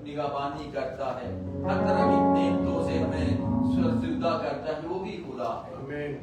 निगाहबानी करता है, हर तरह की नेमतों से हमें सुरक्षित करता है, वो भी खुदा है। आमीन।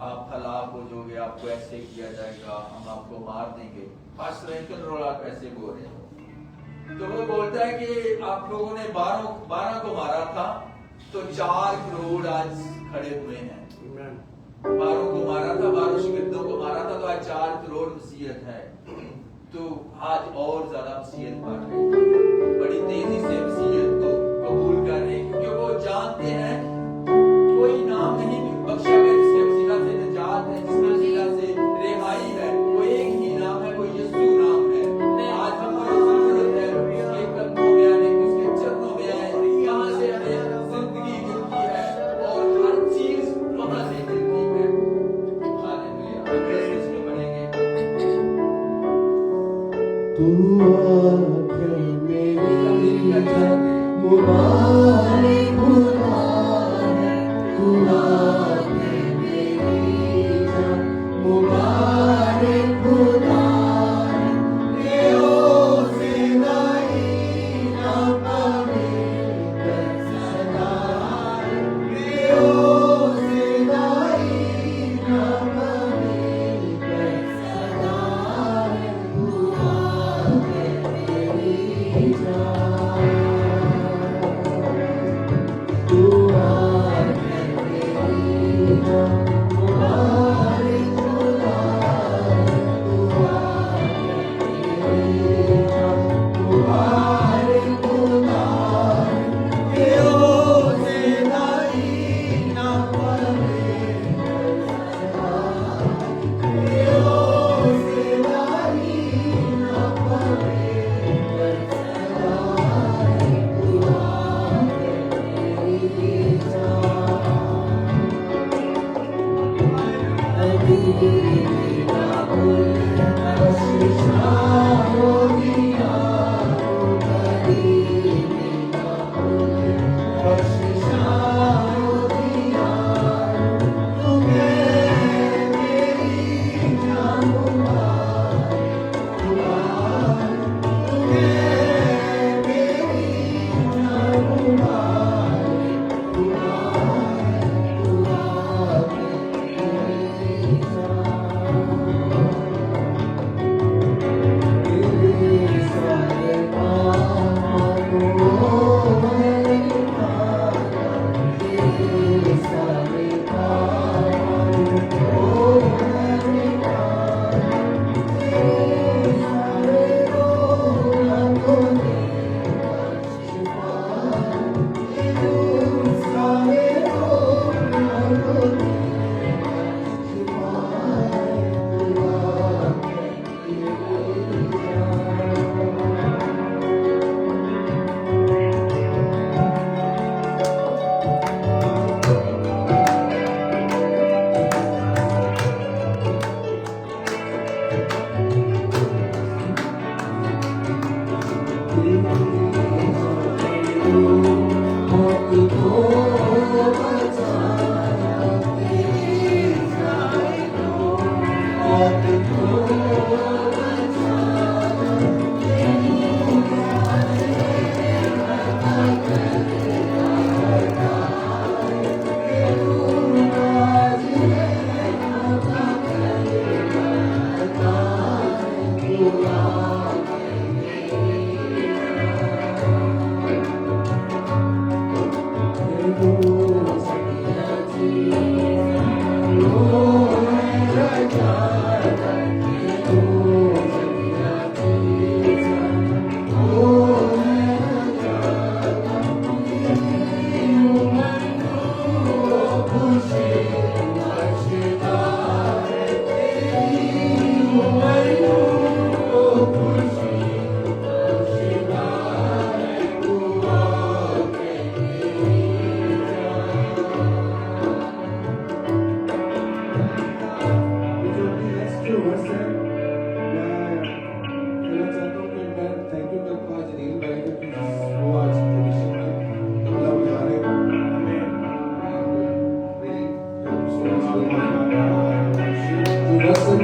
आप हलाक हो जाओगे, आपको ऐसे किया जाएगा, हम आपको मार देंगे। पास्टर अंकल रोलाट ऐसे बोल रहे हैं। तो वो बोलता है कि आप लोगों ने 12 को मारा था, तो 4 करोड़ आज खड़े हुए हैं। 12 को मारा था, 12 शिगिर्दों को मारा था, तो आज 4 करोड़ मसीहत है। तो आज और ज्यादा मसीहत बढ़ रही है, बड़ी तेजी से मसीहत को कबूल कर रहे हैं, क्योंकि वो जानते हैं कोई नाम नहीं बख्शा गया जिसके वसीला से निजात है, जिसके वसीला से रिहाई है। वो एक ही नाम है, वो यीशु नाम है। आज हमारी जरूरत है उसके कदमों में आने की, उसके चरणों में आए। यहाँ से हमें जिंदगी मिलती है और हर चीज वहां से मिलती है। हालेलुया। इसमें पढ़ेंगे, तू आके मेरी मुबारक खुदा है, तू आके मेरी मुबारक खुदा है। लेओ से नहीं ना पावे कर सदा है, लेओ से नहीं ना पावे कर सदा है। तू आके मेरी जान, तू आके मेरी जान, मुबारक खुदा है, तू आके मेरी जान, मुबारक खुदा है। लेओ से नहीं ना पावे कर सदा है, लेओ से नहीं ना पावे कर सदा है। तू आके मेरी जान,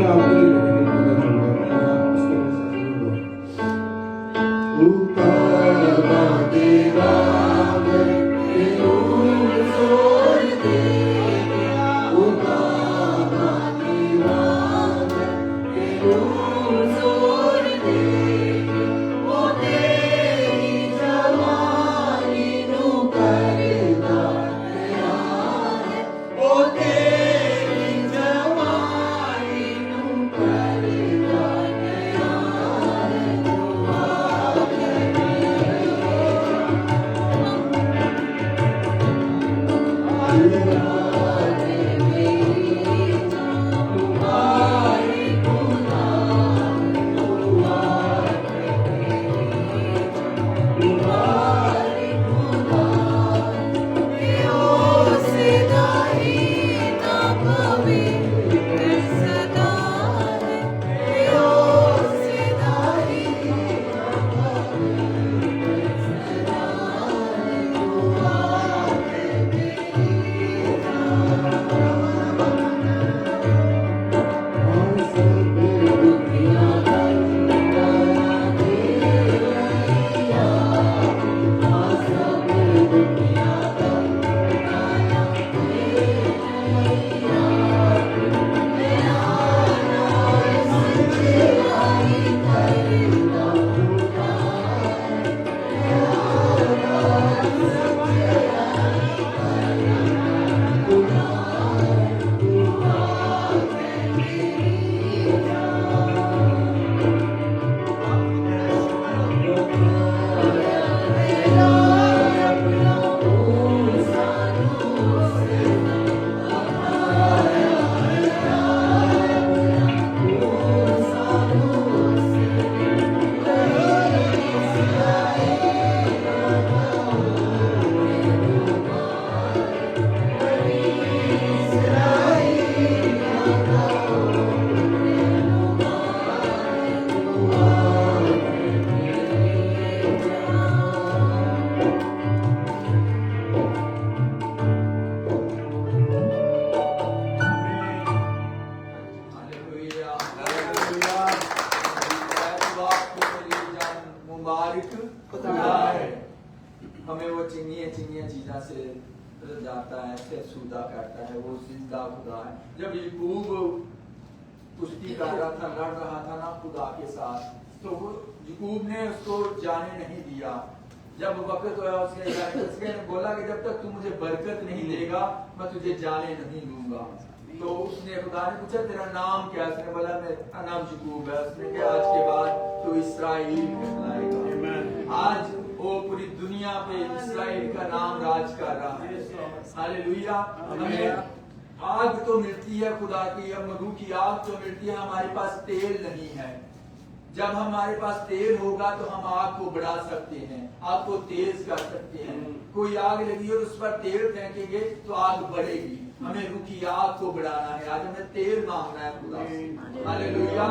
आपके लिए घंटे पता चल रहा है आप उसके हमें वो चिंगिया चीजा से जाता है, से सूदा करता है, वो जिंदा खुदा है। जब याकूब कुश्ती कर रहा था, लड़ रहा था ना खुदा के साथ, तो वो याकूब ने उसको जाने नहीं दिया। जब वक्त हुआ उसने बोला कि जब तक तू मुझे बरकत नहीं देगा मैं तुझे जाने नहीं दूंगा। तो उसने खुदा ने पूछा तेरा नाम क्या? उसने बोला मेरा नाम याकूब है। उसने कहा आज के बाद तू इस्राएल कहलाएगा। आज वो पूरी दुनिया पे इस्राएल का नाम राज कर रहा है। हालेलुया। हमें आग तो मिलती है खुदा की, मधु की आग तो मिलती है, हमारे पास तेल नहीं है। जब हमारे पास तेल होगा तो हम आग को बढ़ा सकते हैं, आग को तेज कर सकते हैं। कोई आग लगी और उस पर तेल फेंकेंगे तो आग बढ़ेगी। हमें रुकी आग को बढ़ाना है। आज हमें तेल मांगना है खुदा से। हालेलुया।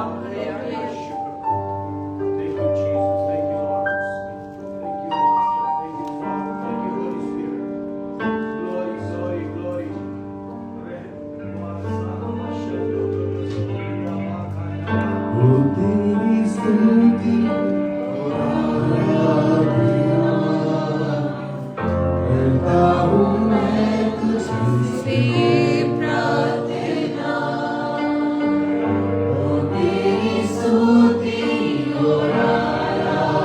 स्तुति और आराधना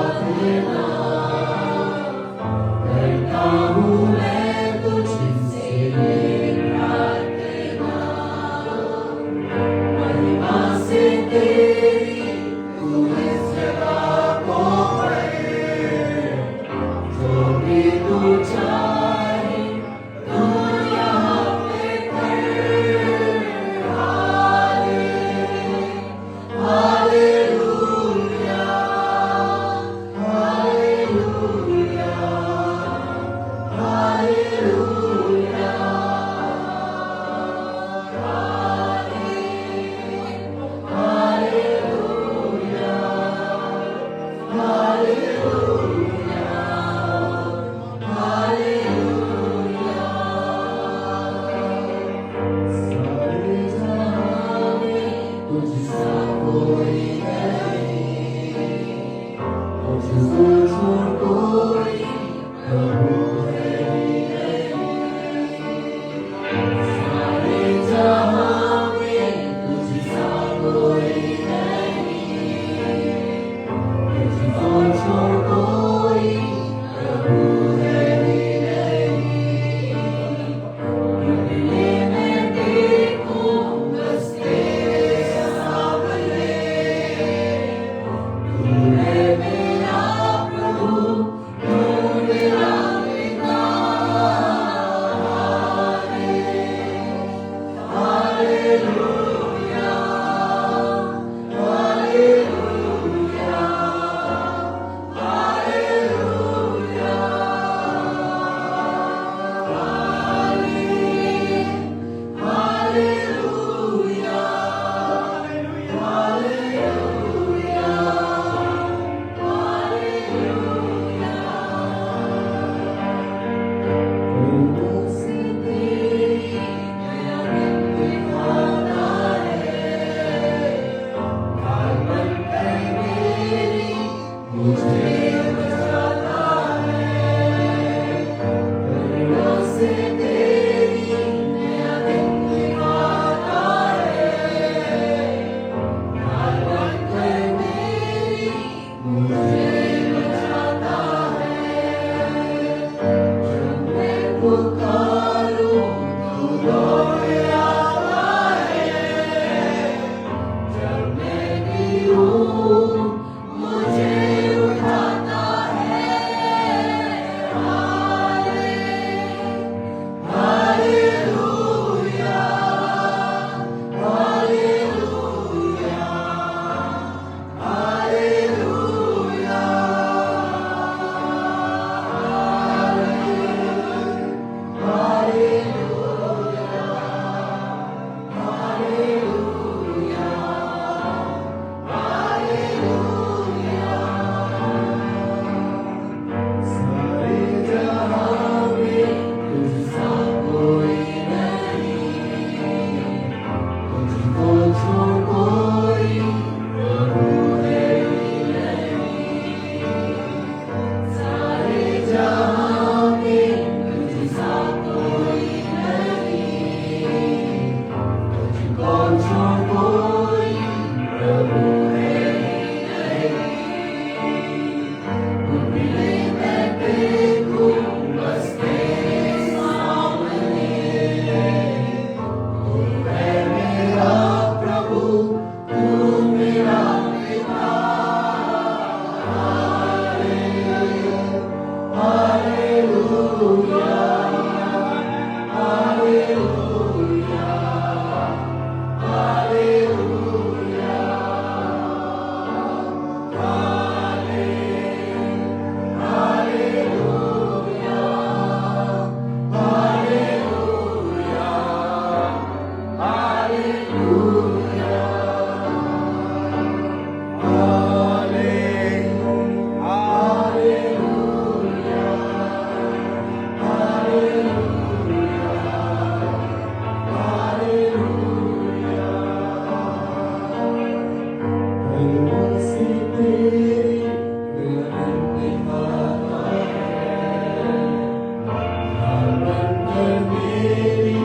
मेरी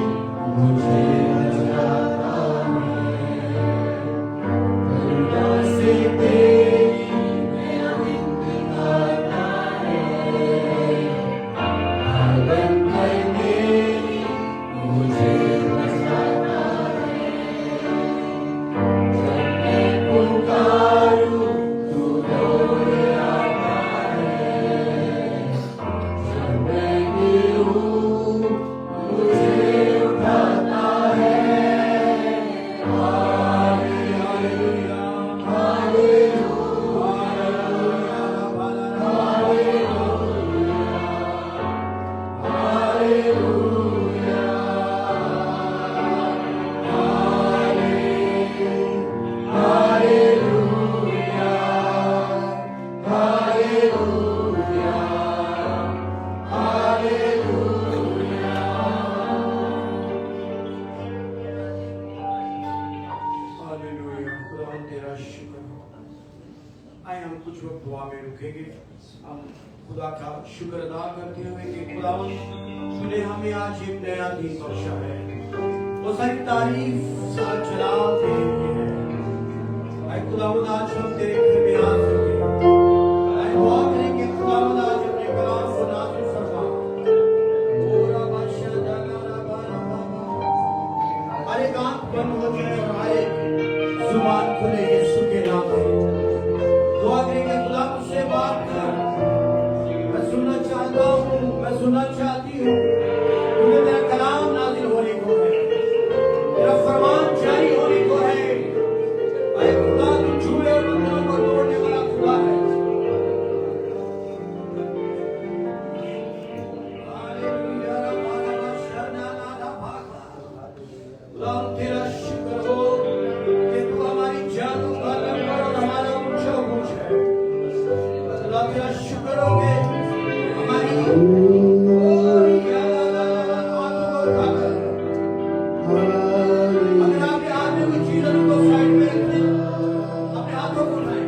मुझे बचाता है, करुणा से तेरी मेरा निंद खाता है, पालन कर मेरी मुझे बचाता है, जब मैं पुकारूं तू दौड़ आता है, जब मैं गिरूं मुझे उठाता है। Hallelujah, hallelujah, hallelujah, hallelujah, hallelujah, hallelujah. Hallelujah, खुदावन तेरा शुक्र हो। आइए हम कुछ वक्त दुआ में रुकेंगे। हम खुदा का शुक्र अदा करते हुए कि खुदावन तूने हमें आज एक नया दिन बख्शा है, वो सारी तारीफ सारा जलाल तेरे लिए है। आए खुदावन आज हम तेरे घर में आ सके, आए दुआ करें कि खुदावन आज अपने कलाम को नाज़िल फरमा। ओ रब्बा शदा रब्बा रब्बा, हर एक आंख बंद हो जाए और हर एक जुबान खुले यीशु के नाम में। दुआ करेंगे खुदा मुझसे बात कर, मैं सुनना चाहता हूँ, मैं सुनना चाहती हूँ। क्योंकि तेरा कलाम नाज़िल होने को है, तेरा फरमान जारी होने को है। अरे खुदा तू झूठे और बंधनों को तोड़ने वाला खुदा है। हालेलुया, रब्बा रब्बा शना ना भागा। खुदा तेरा शुक्र हो कि तू हमारी जानों का लंगर और हमारा ऊंचा ऊंच है। खुदा तेरा शुक्र हो कि हमारी आंखों को उठाकर, अगर आपके हाथ में कोई चीज है तो साइड में रख दें, अपने हाथों को उठाएं।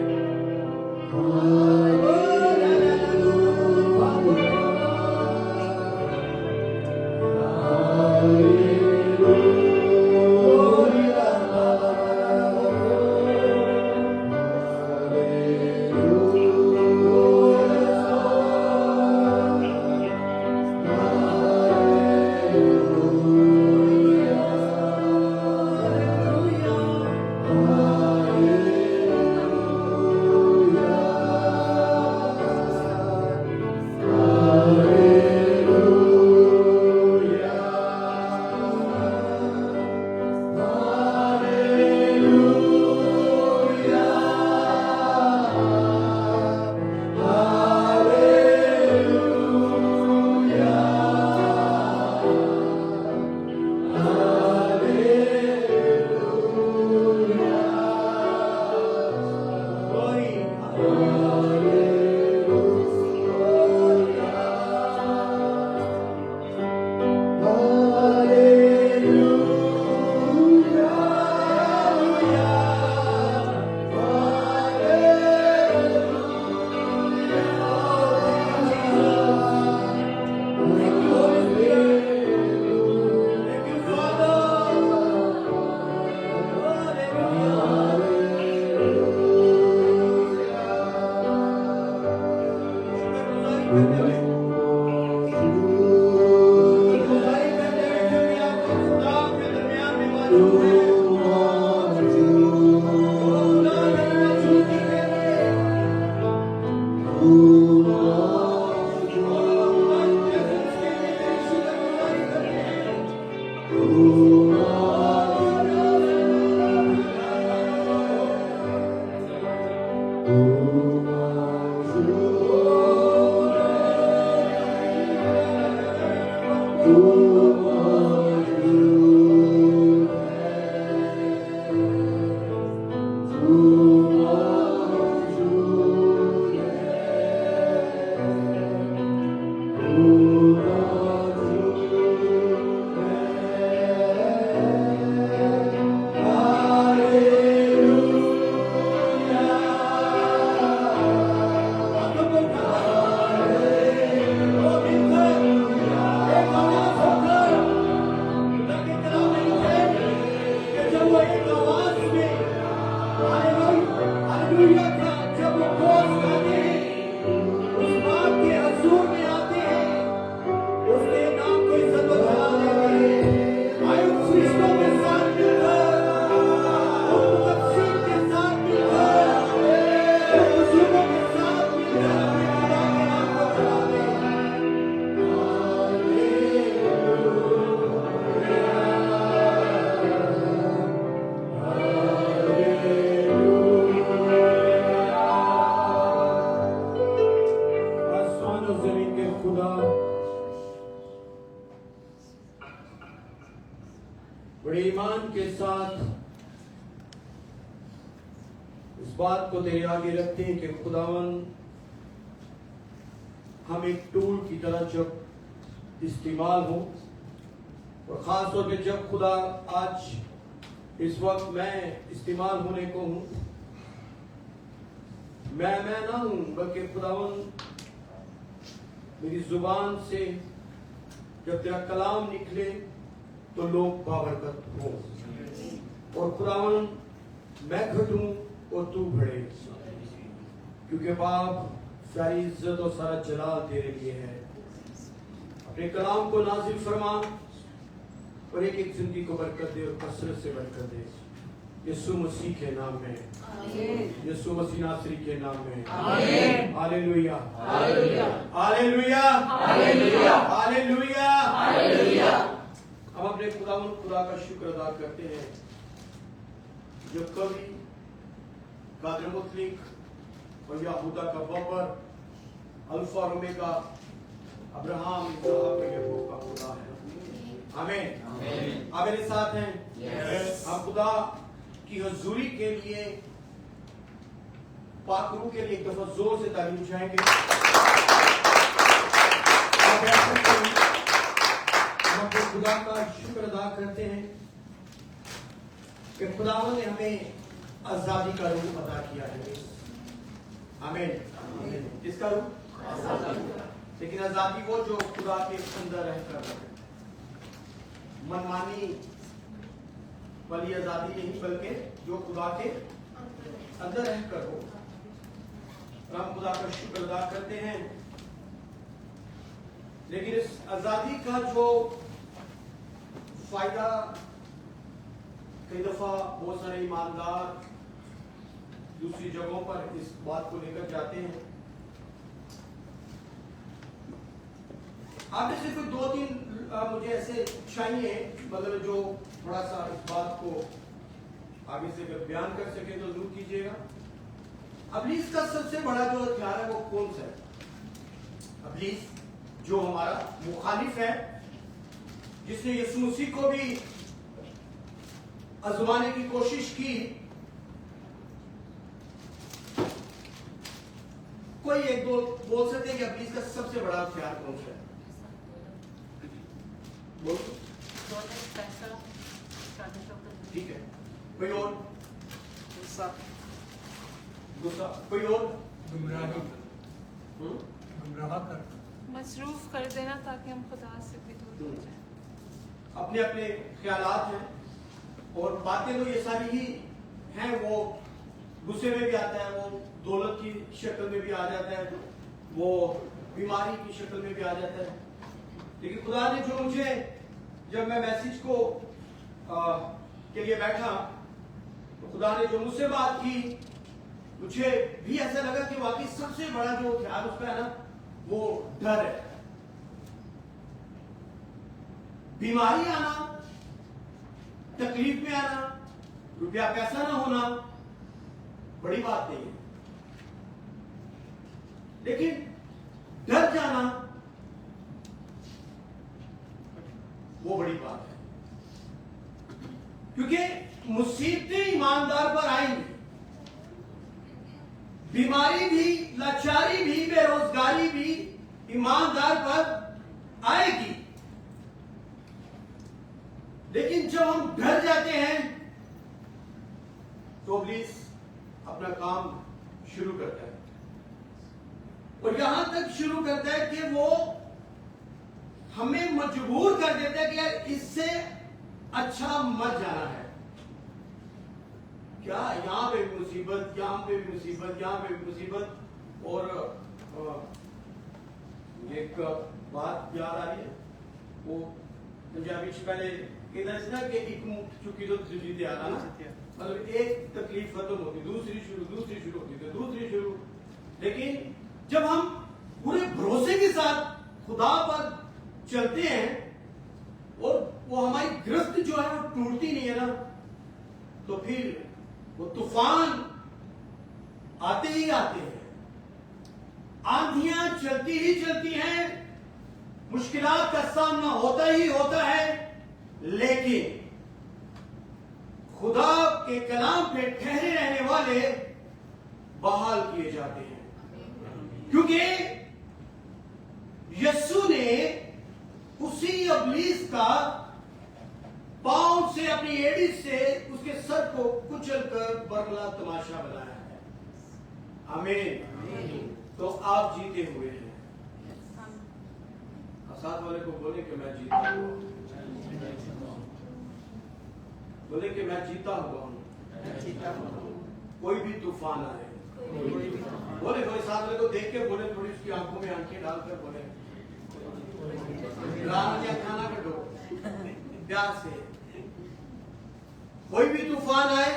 बड़े ईमान के साथ इस बात को तेरे आगे रखते हैं कि खुदावन हम एक टूल की तरह जब इस्तेमाल हो, और खास तौर पे जब खुदा आज इस वक्त मैं इस्तेमाल होने को हूं, मैं ना हूं बल्कि खुदावन मेरी जुबान से जब तेरा कलाम निकले तो लोग बाबरकत हो, और खुदावन मैं घटूं और तू बढ़े, क्योंकि बाप सारी इज्जत और सारा जलाल तेरे लिए है। अपने कलाम को नाजिल फरमा और एक एक जिंदगी को बरकत दे और कसरत से बरकत दे, यीशु मसीह के नाम में, यीशु मसीह नासरी के नाम में। Hallelujah, hallelujah, hallelujah, hallelujah, hallelujah. हम अपने खुदा का शुक्र अदा करते हैं जो कवि कादर मुतलिक और यहूदा का बबर, अल्फा और ओमेगा, अब्राहम इसहाक और याकूब का खुदा है। आमीन। आप मेरे साथ हैं? हम खुदा की हुजूरी के लिए, पाक रूह के लिए एक दफा जोर से तालीम उठाएंगे। हम अपने खुदा का शुक्र अदा करते हैं कि खुदावंद ने हमें आजादी का रूप अदा किया है। आमीन। किसका रूप? लेकिन आजादी वो जो खुदा के अंदर रहकर, मनमानी वाली आजादी नहीं, बल्कि जो खुदा के अंदर रहकर हो। हम खुदा का शुक्र अदा करते हैं, लेकिन इस आजादी का जो फायदा कई दफा बहुत सारे ईमानदार दूसरी जगहों पर इस बात को लेकर जाते हैं। आप में से कोई दो तीन मुझे ऐसे चाहिए, मतलब जो थोड़ा सा इस बात को आगे से अगर बयान कर सके तो जरूर कीजिएगा। अब्लीस का सबसे बड़ा जो हथियार है वो कौन सा है? अब्लीस जो हमारा मुखालिफ है, जिसने यीशु मसीह को भी आजमाने की कोशिश की। कोई एक दो बोल सकते हैं कि अब्लीस का सबसे बड़ा हथियार कौन सा है? बोल। ठीक है, कोई और? गुस्सा। कोई और? गुमराही कर, मसरूफ कर देना ताकि हम खुदा से भी दूर हो जाएं। अपने अपने ख्यालात हैं और बातें तो ये सारी ही हैं। वो गुस्से में भी आता है, वो दौलत की शक्ल में भी आ जाता है, वो बीमारी की शक्ल में भी आ जाता है। लेकिन खुदा ने जो मुझे, जब मैं मैसेज को के लिए बैठा, तो खुदा ने जो मुझसे बात की, मुझे भी ऐसा लगा कि वाकई सबसे बड़ा जो हथियार उसका है ना, वो डर है। बीमारी आना, तकलीफ में आना, रुपया पैसा ना होना बड़ी बात नहीं है, लेकिन डर जाना वो बड़ी बात है। क्योंकि मुसीबतें ईमानदार पर आएंगी, बीमारी भी, लाचारी भी, बेरोजगारी भी ईमानदार पर आएगी। लेकिन जब हम डर जाते हैं तो इब्लीस अपना काम शुरू करता है, और यहां तक शुरू करता है कि वो हमें मजबूर कर देता है कि यार इससे अच्छा मर जाना है। क्या यहां पे भी मुसीबत, यहां पे भी मुसीबत, यहां पे भी मुसीबत। और एक बात याद आ रही है, वो पंजाबी पहले कहना कि एक मुठ चुकी तो दूसरी तैयार आना, मतलब एक तकलीफ खत्म होती, दूसरी शुरू होती थी, दूसरी शुरू। लेकिन जब हम पूरे भरोसे के साथ खुदा पर चलते हैं और वो हमारी गिरफ्त जो है वो टूटती नहीं है ना, तो फिर वो तूफान आते ही आते हैं, आंधियां चलती ही चलती हैं, मुश्किलात का सामना होता ही होता है। लेकिन खुदा के कलाम पे ठहरे रहने वाले बहाल किए जाते हैं, क्योंकि यीशु ने उसी इब्लीस का पांव से, अपनी एड़ी से उसके सर को कुचलकर बरगला तमाशा बनाया है। आमीन। तो आप जीते हुए हैं। साथ वाले को बोले कि मैं जीता हुआ हूं, बोले कि मैं जीता हुआ हूं। कोई भी तूफान आए, बोले कोई साथ वाले को देख के बोले, थोड़ी उसकी आंखों में आंखें डालकर बोले, या खाना कटो प्यार से। कोई भी तूफान आए,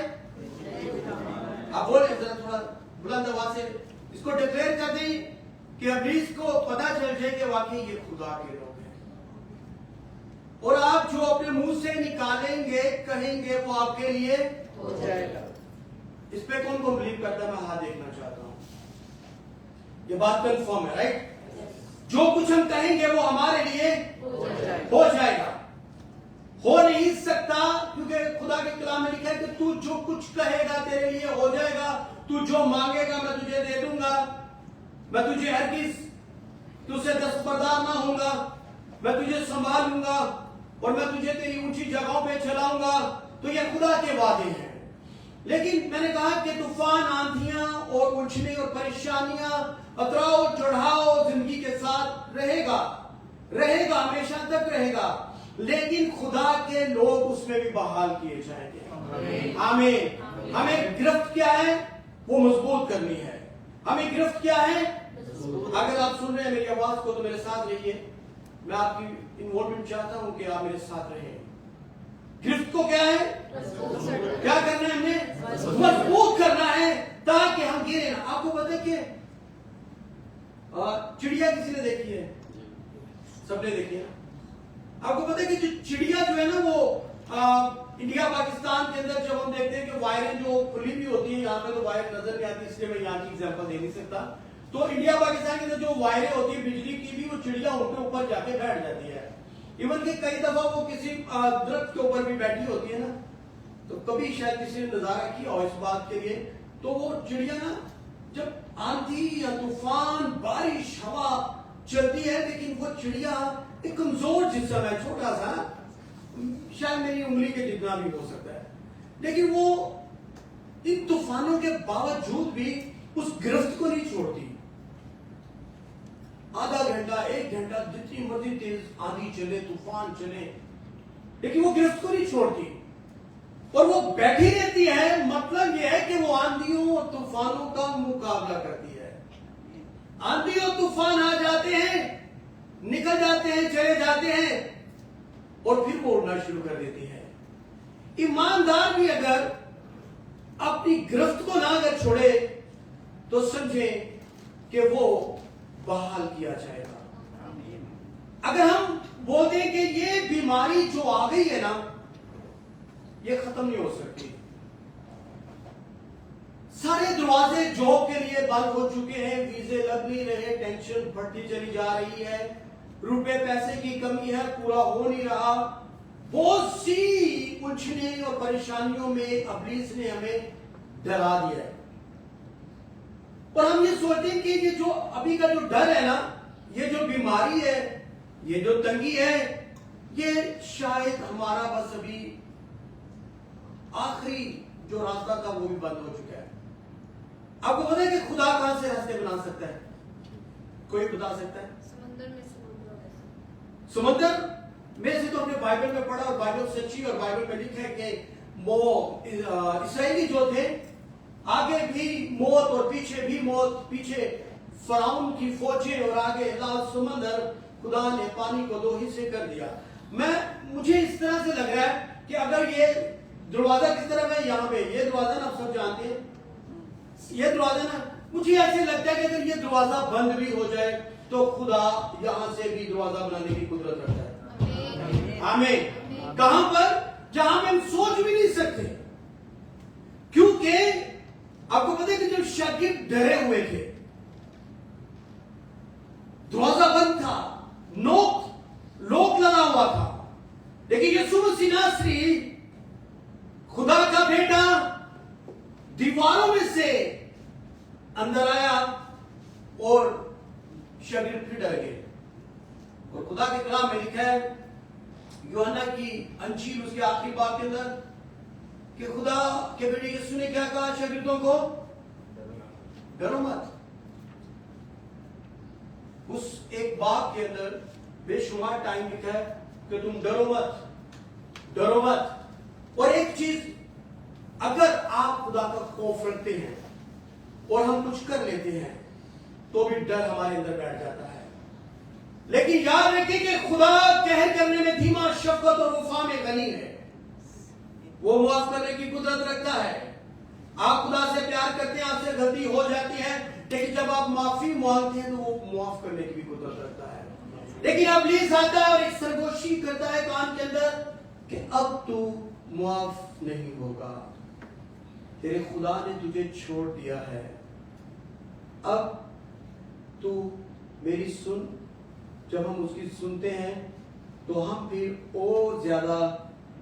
आप बोले जरा थोड़ा बुलंद आवाज से इसको डिक्लेयर कर दें कि इब्लीस को पता चल जाए कि वाकई ये खुदा के लोग हैं, और आप जो अपने मुंह से निकालेंगे, कहेंगे, वो आपके लिए हो जाएगा। इस पे कौन कौन बिलीव करता है? मैं हाथ देखना चाहता हूं। ये बात कंफर्म है, राइट? जो कुछ हम कहेंगे वो हमारे लिए हो जाएगा। हो नहीं सकता, क्योंकि खुदा के कलाम में लिखा है कि तू जो कुछ कहेगा तेरे लिए हो जाएगा। तू जो मांगेगा मैं तुझे दे दूंगा। मैं तुझे हरगिज़ तुझसे दस्तबरदार ना होऊंगा। मैं तुझे संभालूंगा और मैं तुझे तेरी ऊंची जगहों पे चलाऊंगा। तो ये खुदा के वादे हैं। लेकिन मैंने कहा कि तूफान, आंधियां और उलझने और परेशानियां, उतराव चढ़ाव जिंदगी के साथ रहेगा, हमेशा तक रहेगा। लेकिन खुदा के लोग उसमें भी बहाल किए जाएंगे। आमीन। हमें गिरफ्त क्या है? वो मजबूत करनी है। हमें गिरफ्त क्या है? अगर आप सुन रहे हैं मेरी आवाज को तो मेरे साथ रहिए। मैं आपकी इन्वॉल्वमेंट चाहता हूं कि आप मेरे साथ रहें। गिरफ्त को क्या है? क्या करना है? हमने मजबूत करना है ताकि हम गिरे ना। आपको पता है कि चिड़िया किसी ने देखी है? सबने देखी है। आपको पता है कि चिड़िया जो है ना, वो इंडिया पाकिस्तान के अंदर जब हम देखते हैं कि वायरें जो खुली भी होती है, यहाँ पे तो वायर नजर नहीं आती, इसलिए मैं यहाँ की एग्जांपल दे नहीं सकता। तो इंडिया पाकिस्तान के अंदर जो वायरें होती है बिजली की भी, वो चिड़िया उनके ऊपर जाके बैठ जाती है। इवन कि कई दफा वो किसी दरख्त के ऊपर भी बैठी होती है ना, तो कभी शायद किसी ने नजारा किया हो इस बात के लिए, तो वो चिड़िया ना जब आंधी या तूफान, बारिश, हवा चलती है, लेकिन वो चिड़िया एक कमजोर जिस्म है, छोटा सा, शायद मेरी उंगली के जितना भी हो सकता है, लेकिन वो इन तूफानों के बावजूद भी उस गिरफ्त को नहीं छोड़ती। आधा घंटा, 1 घंटा, जितनी मर्जी तेज आंधी चले, तूफान चले, लेकिन वो गिरफ्त को नहीं छोड़ती और वो बैठी रहती है। मतलब यह है कि वो आंधियों और तूफानों का मुकाबला करती है। आंधी और तूफान आ जाते हैं, निकल जाते हैं, चले जाते हैं और फिर वो उड़ना शुरू कर देती है। ईमानदार भी अगर अपनी गिरफ्त को ना अगर छोड़े तो समझे कि वो बहाल किया जाएगा। अगर हम बोलते हैं कि ये बीमारी जो आ गई है ना, ये खत्म नहीं हो सकती। सारे दरवाजे जॉब के लिए बंद हो चुके हैं, वीजे लग नहीं रहे, टेंशन बढ़ती चली जा रही है, रुपए पैसे की कमी है, पूरा हो नहीं रहा। बहुत सी उलझने और परेशानियों में इब्लीस ने हमें डरा दिया है। और हम ये सोचते हैं कि ये जो अभी का जो डर है ना, ये जो बीमारी है, ये जो तंगी है, ये शायद हमारा बस अभी आखिरी जो रास्ता था वो भी बंद हो चुका है। आपको पता है कि खुदा कहां से रास्ते बना सकता है? कोई बता सकता है? समुद्र में से तो हमने बाइबल में पढ़ा, और बाइबल सच्ची, और बाइबल में लिखा है कि वो इसराइली जो थे, आगे भी मौत और पीछे भी मौत, पीछे फराउन की फौजें और आगे लाल समुद्र, खुदा ने पानी को 2 हिस्से कर दिया। मुझे इस तरह से लग रहा है कि अगर ये दरवाजा किस तरफ है, यहाँ पे ये दरवाजा ना, आप सब जानते हैं ये दरवाजा ना, मुझे ऐसे लगता है कि अगर ये दरवाजा बंद भी हो जाए तो खुदा यहां से भी दरवाजा बनाने की कुदरत रखता है। आमीन। कहां पर? जहां में हम सोच भी नहीं सकते। क्योंकि आपको पता है कि जब शागिर्द डरे हुए थे, दरवाजा बंद था, लॉक लगा हुआ था, लेकिन यीशु मसीह नासरी खुदा का दीवारों में से अंदर आया और शागिर्द भी डर गए। और खुदा के कलाम में लिखा है यूहन्ना की अंजील उसके आखिरी बाब के अंदर कि खुदा के बेटे यीशु ने क्या कहा शागिर्दों को, डरो मत। उस एक बाब के अंदर बेशुमार टाइम लिखा है कि तुम डरो मत, डरो मत। और एक चीज, अगर आप खुदा का खौफ रखते हैं और हम कुछ कर लेते हैं तो भी डर हमारे अंदर बैठ जाता है। लेकिन याद रखिए कि खुदा कहर करने में धीमा, शफकत और वफा में गनी है। वो माफ करने की कुदरत रखता है। आप खुदा से प्यार करते हैं, आपसे गलती हो जाती है, लेकिन जब आप माफी मांगते हैं तो वो माफ करने की भी कुदरत रखता है। लेकिन अब लीज आता है और एक सरगोशी करता है कान के अंदर कि अब तू माफ नहीं होगा, तेरे खुदा ने तुझे छोड़ दिया है, अब तू मेरी सुन। जब हम उसकी सुनते हैं तो हम फिर और ज्यादा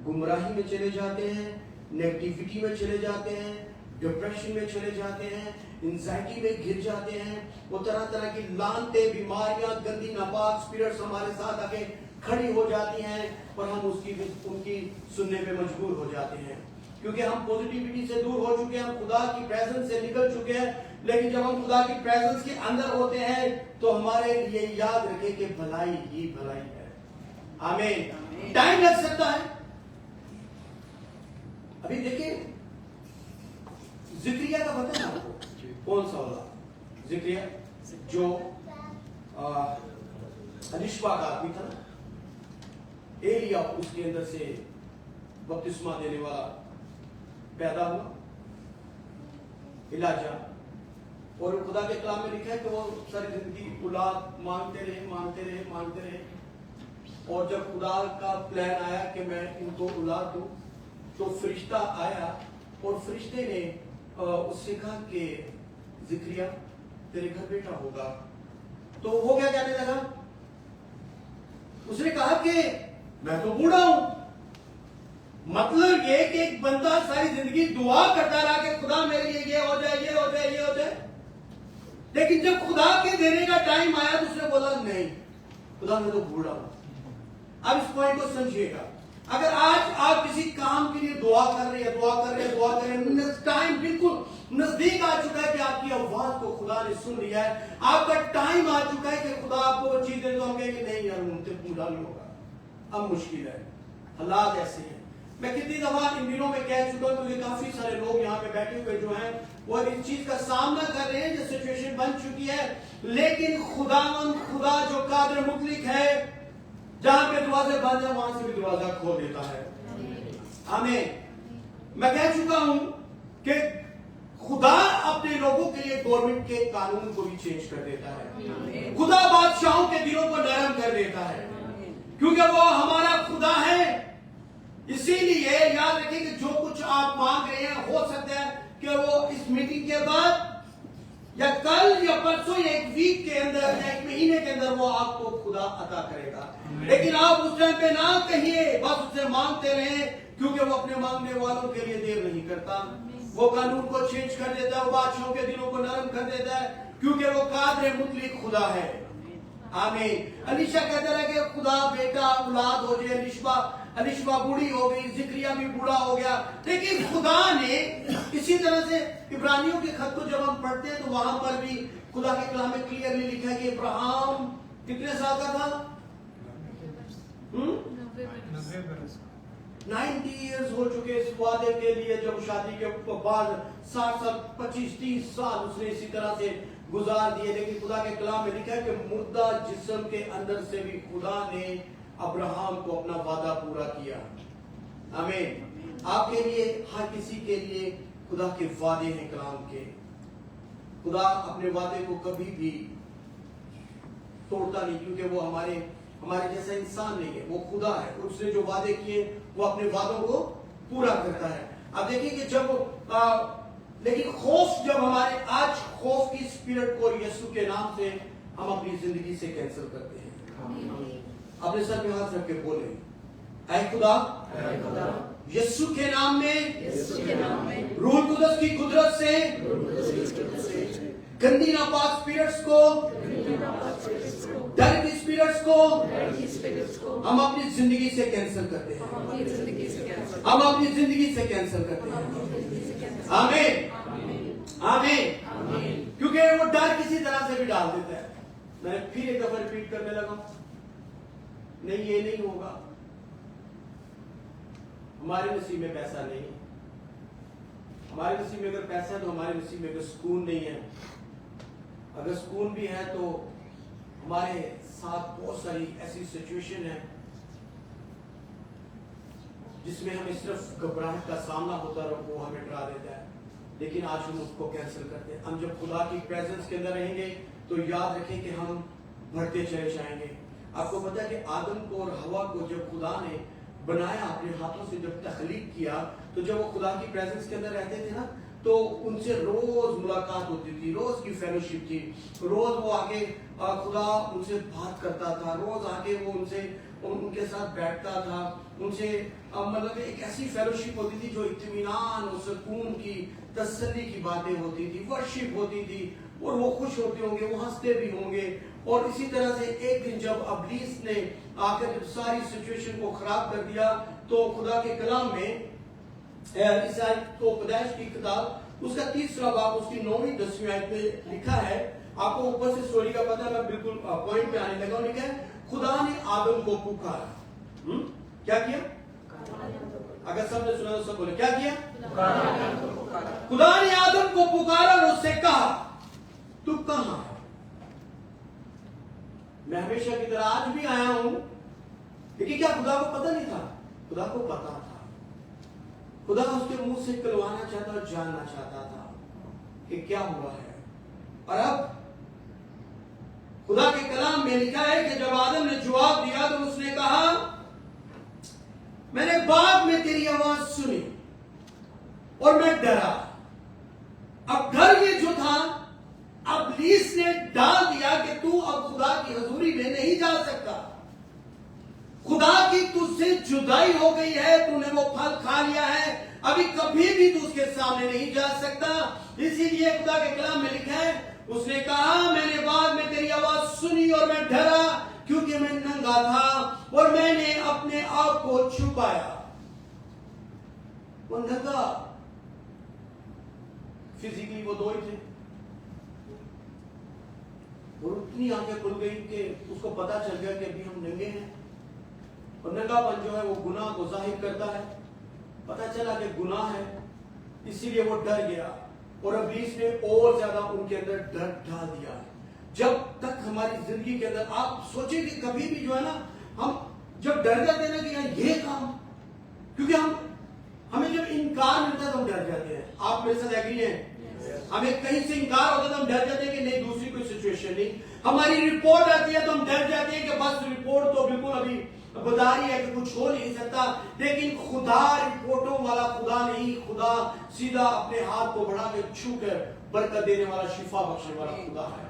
गुमराही में चले जाते हैं, नेगेटिविटी में चले जाते हैं, डिप्रेशन में चले जाते हैं, एंजाइटी में घिर जाते हैं। वो तरह तरह की लानते, बीमारियां, गंदी नापाक स्पिरिट्स हमारे साथ आके खड़ी हो जाती हैं और हम उनकी सुनने पे मजबूर हो जाते हैं, क्योंकि हम पॉजिटिविटी से दूर हो चुके हैं, हम खुदा की प्रेजेंस से निकल चुके हैं। लेकिन जब हम खुदा की प्रेजेंस के अंदर होते हैं तो हमारे लिए याद रखें कि भलाई ही भलाई है। आमीन। टाइम लग सकता है। अभी देखिए जिक्रिया का पता है आपको, कौन सा वाला जिक्रिया जो अलिशबा का आदमी था ना, एलिया उसके अंदर से बपतिस्मा देने वाला पैदा हुआ, इलाजा। और खुदा के कलाम में लिखा है कि वो सारी जिंदगी औलाद मांगते रहे। और जब खुदा का प्लान आया कि मैं इनको औलाद दूं, तो फरिश्ता आया और फरिश्ते ने उससे कहा कि जिक्रिया तेरे घर बेटा होगा। तो वो क्या कहने लगा, उसने कहा कि मैं तो बूढ़ा हूं। मतलब ये कि एक बंदा सारी जिंदगी दुआ करता रहा कि खुदा मेरे लिए ये हो जाए, ये हो जाए, ये हो जाए, लेकिन जब खुदा के देने का टाइम आया तो उसने बोला नहीं खुदा मैं तो बूढ़ा हूं। अब इस पॉइंट को समझिएगा, अगर आज आप किसी काम के लिए दुआ कर रहे हैं, टाइम बिल्कुल नजदीक आ चुका है कि आपकी आवाज को खुदा ने सुन लिया है, आपका टाइम आ चुका है कि खुदा आपको वो चीज दे, तो हम कहेंगे नहीं यार मुझसे पूरा नहीं होगा, अब मुश्किल है, हालात ऐसे हैं। मैं कितनी दफा इन दिनों में कह चुका हूं, क्योंकि काफी सारे लोग यहाँ पे बैठे हुए जो हैं वो इस चीज का सामना कर रहे हैं, जो सिचुएशन बन चुकी है। लेकिन खुदा जो कादिर मुतलिक है, जहां पे दरवाजे बंद है वहां से भी दरवाजा खोल देता है। आमीन। मैं कह चुका हूं कि खुदा अपने लोगों के लिए गवर्नमेंट के कानून को भी चेंज कर देता है। खुदा बादशाहों के दिलों को नरम कर देता है, क्योंकि वो हमारा खुदा है। इसीलिए याद रखिए कि जो कुछ आप मांग रहे हैं, हो सकता है कि वो इस मीटिंग के बाद या कल या परसों या एक वीक के अंदर या एक महीने के अंदर वो आपको खुदा अता करेगा। लेकिन आप उस टाइम पे ना कहिए, बस उससे मांगते रहे, क्योंकि वो अपने मांगने वालों के लिए देर नहीं करता। वो कानून को चेंज कर देता है, वो बादशाहों के दिलों को नरम कर देता है, क्योंकि वो कादिर मुतलिक खुदा है। आमीन। अलीशा कहता है कि खुदा बेटा औलाद हो जाए, अलिशबा बूढ़ी हो गई, जिक्रिया भी बूढ़ा हो गया, लेकिन खुदा ने इसी तरह से इब्रानियों के खत को जब हम पढ़ते हैं तो वहां पर भी खुदा के कलाम में क्लियरली लिखा है कि अब्राहम कितने साल का था? 90 इयर्स हो चुके इस वादे के लिए। जब शादी के बाद 60 साल 25-30 साल उसने इसी तरह से गुजार दिए। लेकिन खुदा के कलाम में लिखा है कि मुर्दा जिस्म के अंदर से भी खुदा ने अब्राहम को अपना वादा पूरा किया। आमीन। आपके लिए, हर किसी के लिए खुदा के वादे हैं कलाम के। खुदा अपने वादे को कभी भी तोड़ता नहीं, क्योंकि वो हमारे जैसा इंसान नहीं है, वो खुदा है। उसने जो वादे किए वो अपने वादों को पूरा करता है। अब देखिए कि लेकिन खौफ जब हमारे, आज खौफ की स्पिरिट को यीशु के नाम से हम अपनी जिंदगी से कैंसिल करते हैं। अपने सर पे हाथ रख के बोले, ऐ खुदा यीशु के नाम में रूह कुदस की कुदरत से गंदी नापाक स्पिरिट्स को, डर की स्पिरिट्स को हम अपनी जिंदगी से कैंसिल करते हैं। हम अपनी जिंदगी से कैंसिल करते हैं। आमीन आमीन। क्योंकि वो डर किसी तरह से भी डाल देता है। मैं फिर एक दफा रिपीट करने लगा, नहीं ये नहीं होगा, हमारे नसीब में पैसा नहीं, हमारे नसीब में अगर पैसा है तो हमारे नसीब में अगर सुकून नहीं है, अगर सुकून भी है तो हमारे साथ बहुत सारी ऐसी सिचुएशन है जिसमें हमें सिर्फ घबराहट का सामना होता है, वो हमें डरा देता है। लेकिन आज हम उसको कैंसिल करते हैं। हम जब खुदा की प्रेजेंस के अंदर रहेंगे तो याद रखें कि हम बढ़ते चले जाएंगे। आपको पता है कि आदम को और हवा को जब खुदा ने बनाया, अपने हाथों से जब तख्लीक किया, तो जब वो खुदा की प्रेजेंस के अंदर रहते थे ना, तो उनसे रोज मुलाकात होती थी, रोज की फेलोशिप थी, रोज वो आगे खुदा उनसे बात करता था, रोज आके वो उनके साथ बैठता था, उनसे मतलब एक ऐसी फेलोशिप होती थी जो इत्मीनान और सुकून की, तसल्ली की बातें होती थी, वर्शिप होती थी, और वो खुश होते होंगे, वो हंसते भी होंगे। और इसी तरह से एक दिन जब अब्लीस ने आकर जब सारी सिचुएशन को खराब कर दिया, तो खुदा के कलाम में तो पैदाइश की किताब उसका 3रा बाब उसकी 9वीं 10वीं आयत में लिखा है। आपको ऊपर से स्टोरी का पता है, मैं बिल्कुल पॉइंट पे आने लगा। लिखा है खुदा ने आदम को पुकारा। क्या किया? अगर सबने सुना तो सब बोले क्या किया? खुदा ने आदम को पुकारा और उससे कहा तू कहां है? मैं हमेशा की तरह आज भी आया हूं, लेकिन क्या खुदा को पता नहीं था? खुदा को पता था। खुदा उसके मुंह से निकलवाना चाहता और जानना चाहता था कि क्या हुआ है। और अब खुदा के कलाम में लिखा है कि जब आदम ने जवाब दिया तो उसने कहा मैंने बाद में तेरी आवाज सुनी और मैं डरा। अब डर ये जो था, इब्लीस ने डाल दिया कि तू अब खुदा की हजूरी में नहीं जा सकता, खुदा की तुझसे जुदाई हो गई है, तूने वो फल खा लिया है, अभी कभी भी तू उसके सामने नहीं जा सकता। इसीलिए खुदा के कलाम में लिखा है उसने कहा मैंने बाद में तेरी आवाज सुनी और मैं डरा क्योंकि मैं नंगा था और मैंने अपने आप को छुपाया। वो नंगा, फिजिकली वो दो ही थे, और उतनी आंखें खुल गई कि उसको पता चल गया कि अभी हम नंगे हैं। और नंगापन जो है वो गुनाह को जाहिर करता है। पता चला कि गुनाह है, इसीलिए वो डर गया और इब्लीस ने और ज्यादा उनके अंदर डर डाल दिया। जब तक हमारी जिंदगी के अंदर आप सोचे कि कभी भी जो है ना, हम जब डर जाते हैं ना कि यार ये काम, क्योंकि हमें जब इनकार मिलता है तो हम डर जाते हैं। आप मेरे साथ एग्री हैं? हमें कहीं से इनकार होता है तो हम डर जाते हैं कि नहीं दूसरी कोई सिचुएशन नहीं। हमारी रिपोर्ट आती है तो हम डर जाते हैं कि बस रिपोर्ट तो बिल्कुल अभी बता रही है कि कुछ हो नहीं सकता। लेकिन खुदा रिपोर्टों वाला खुदा नहीं, खुदा सीधा अपने हाथ को बढ़ा के छू कर बरकत देने वाला, शिफा बख्शने वाला खुदा है।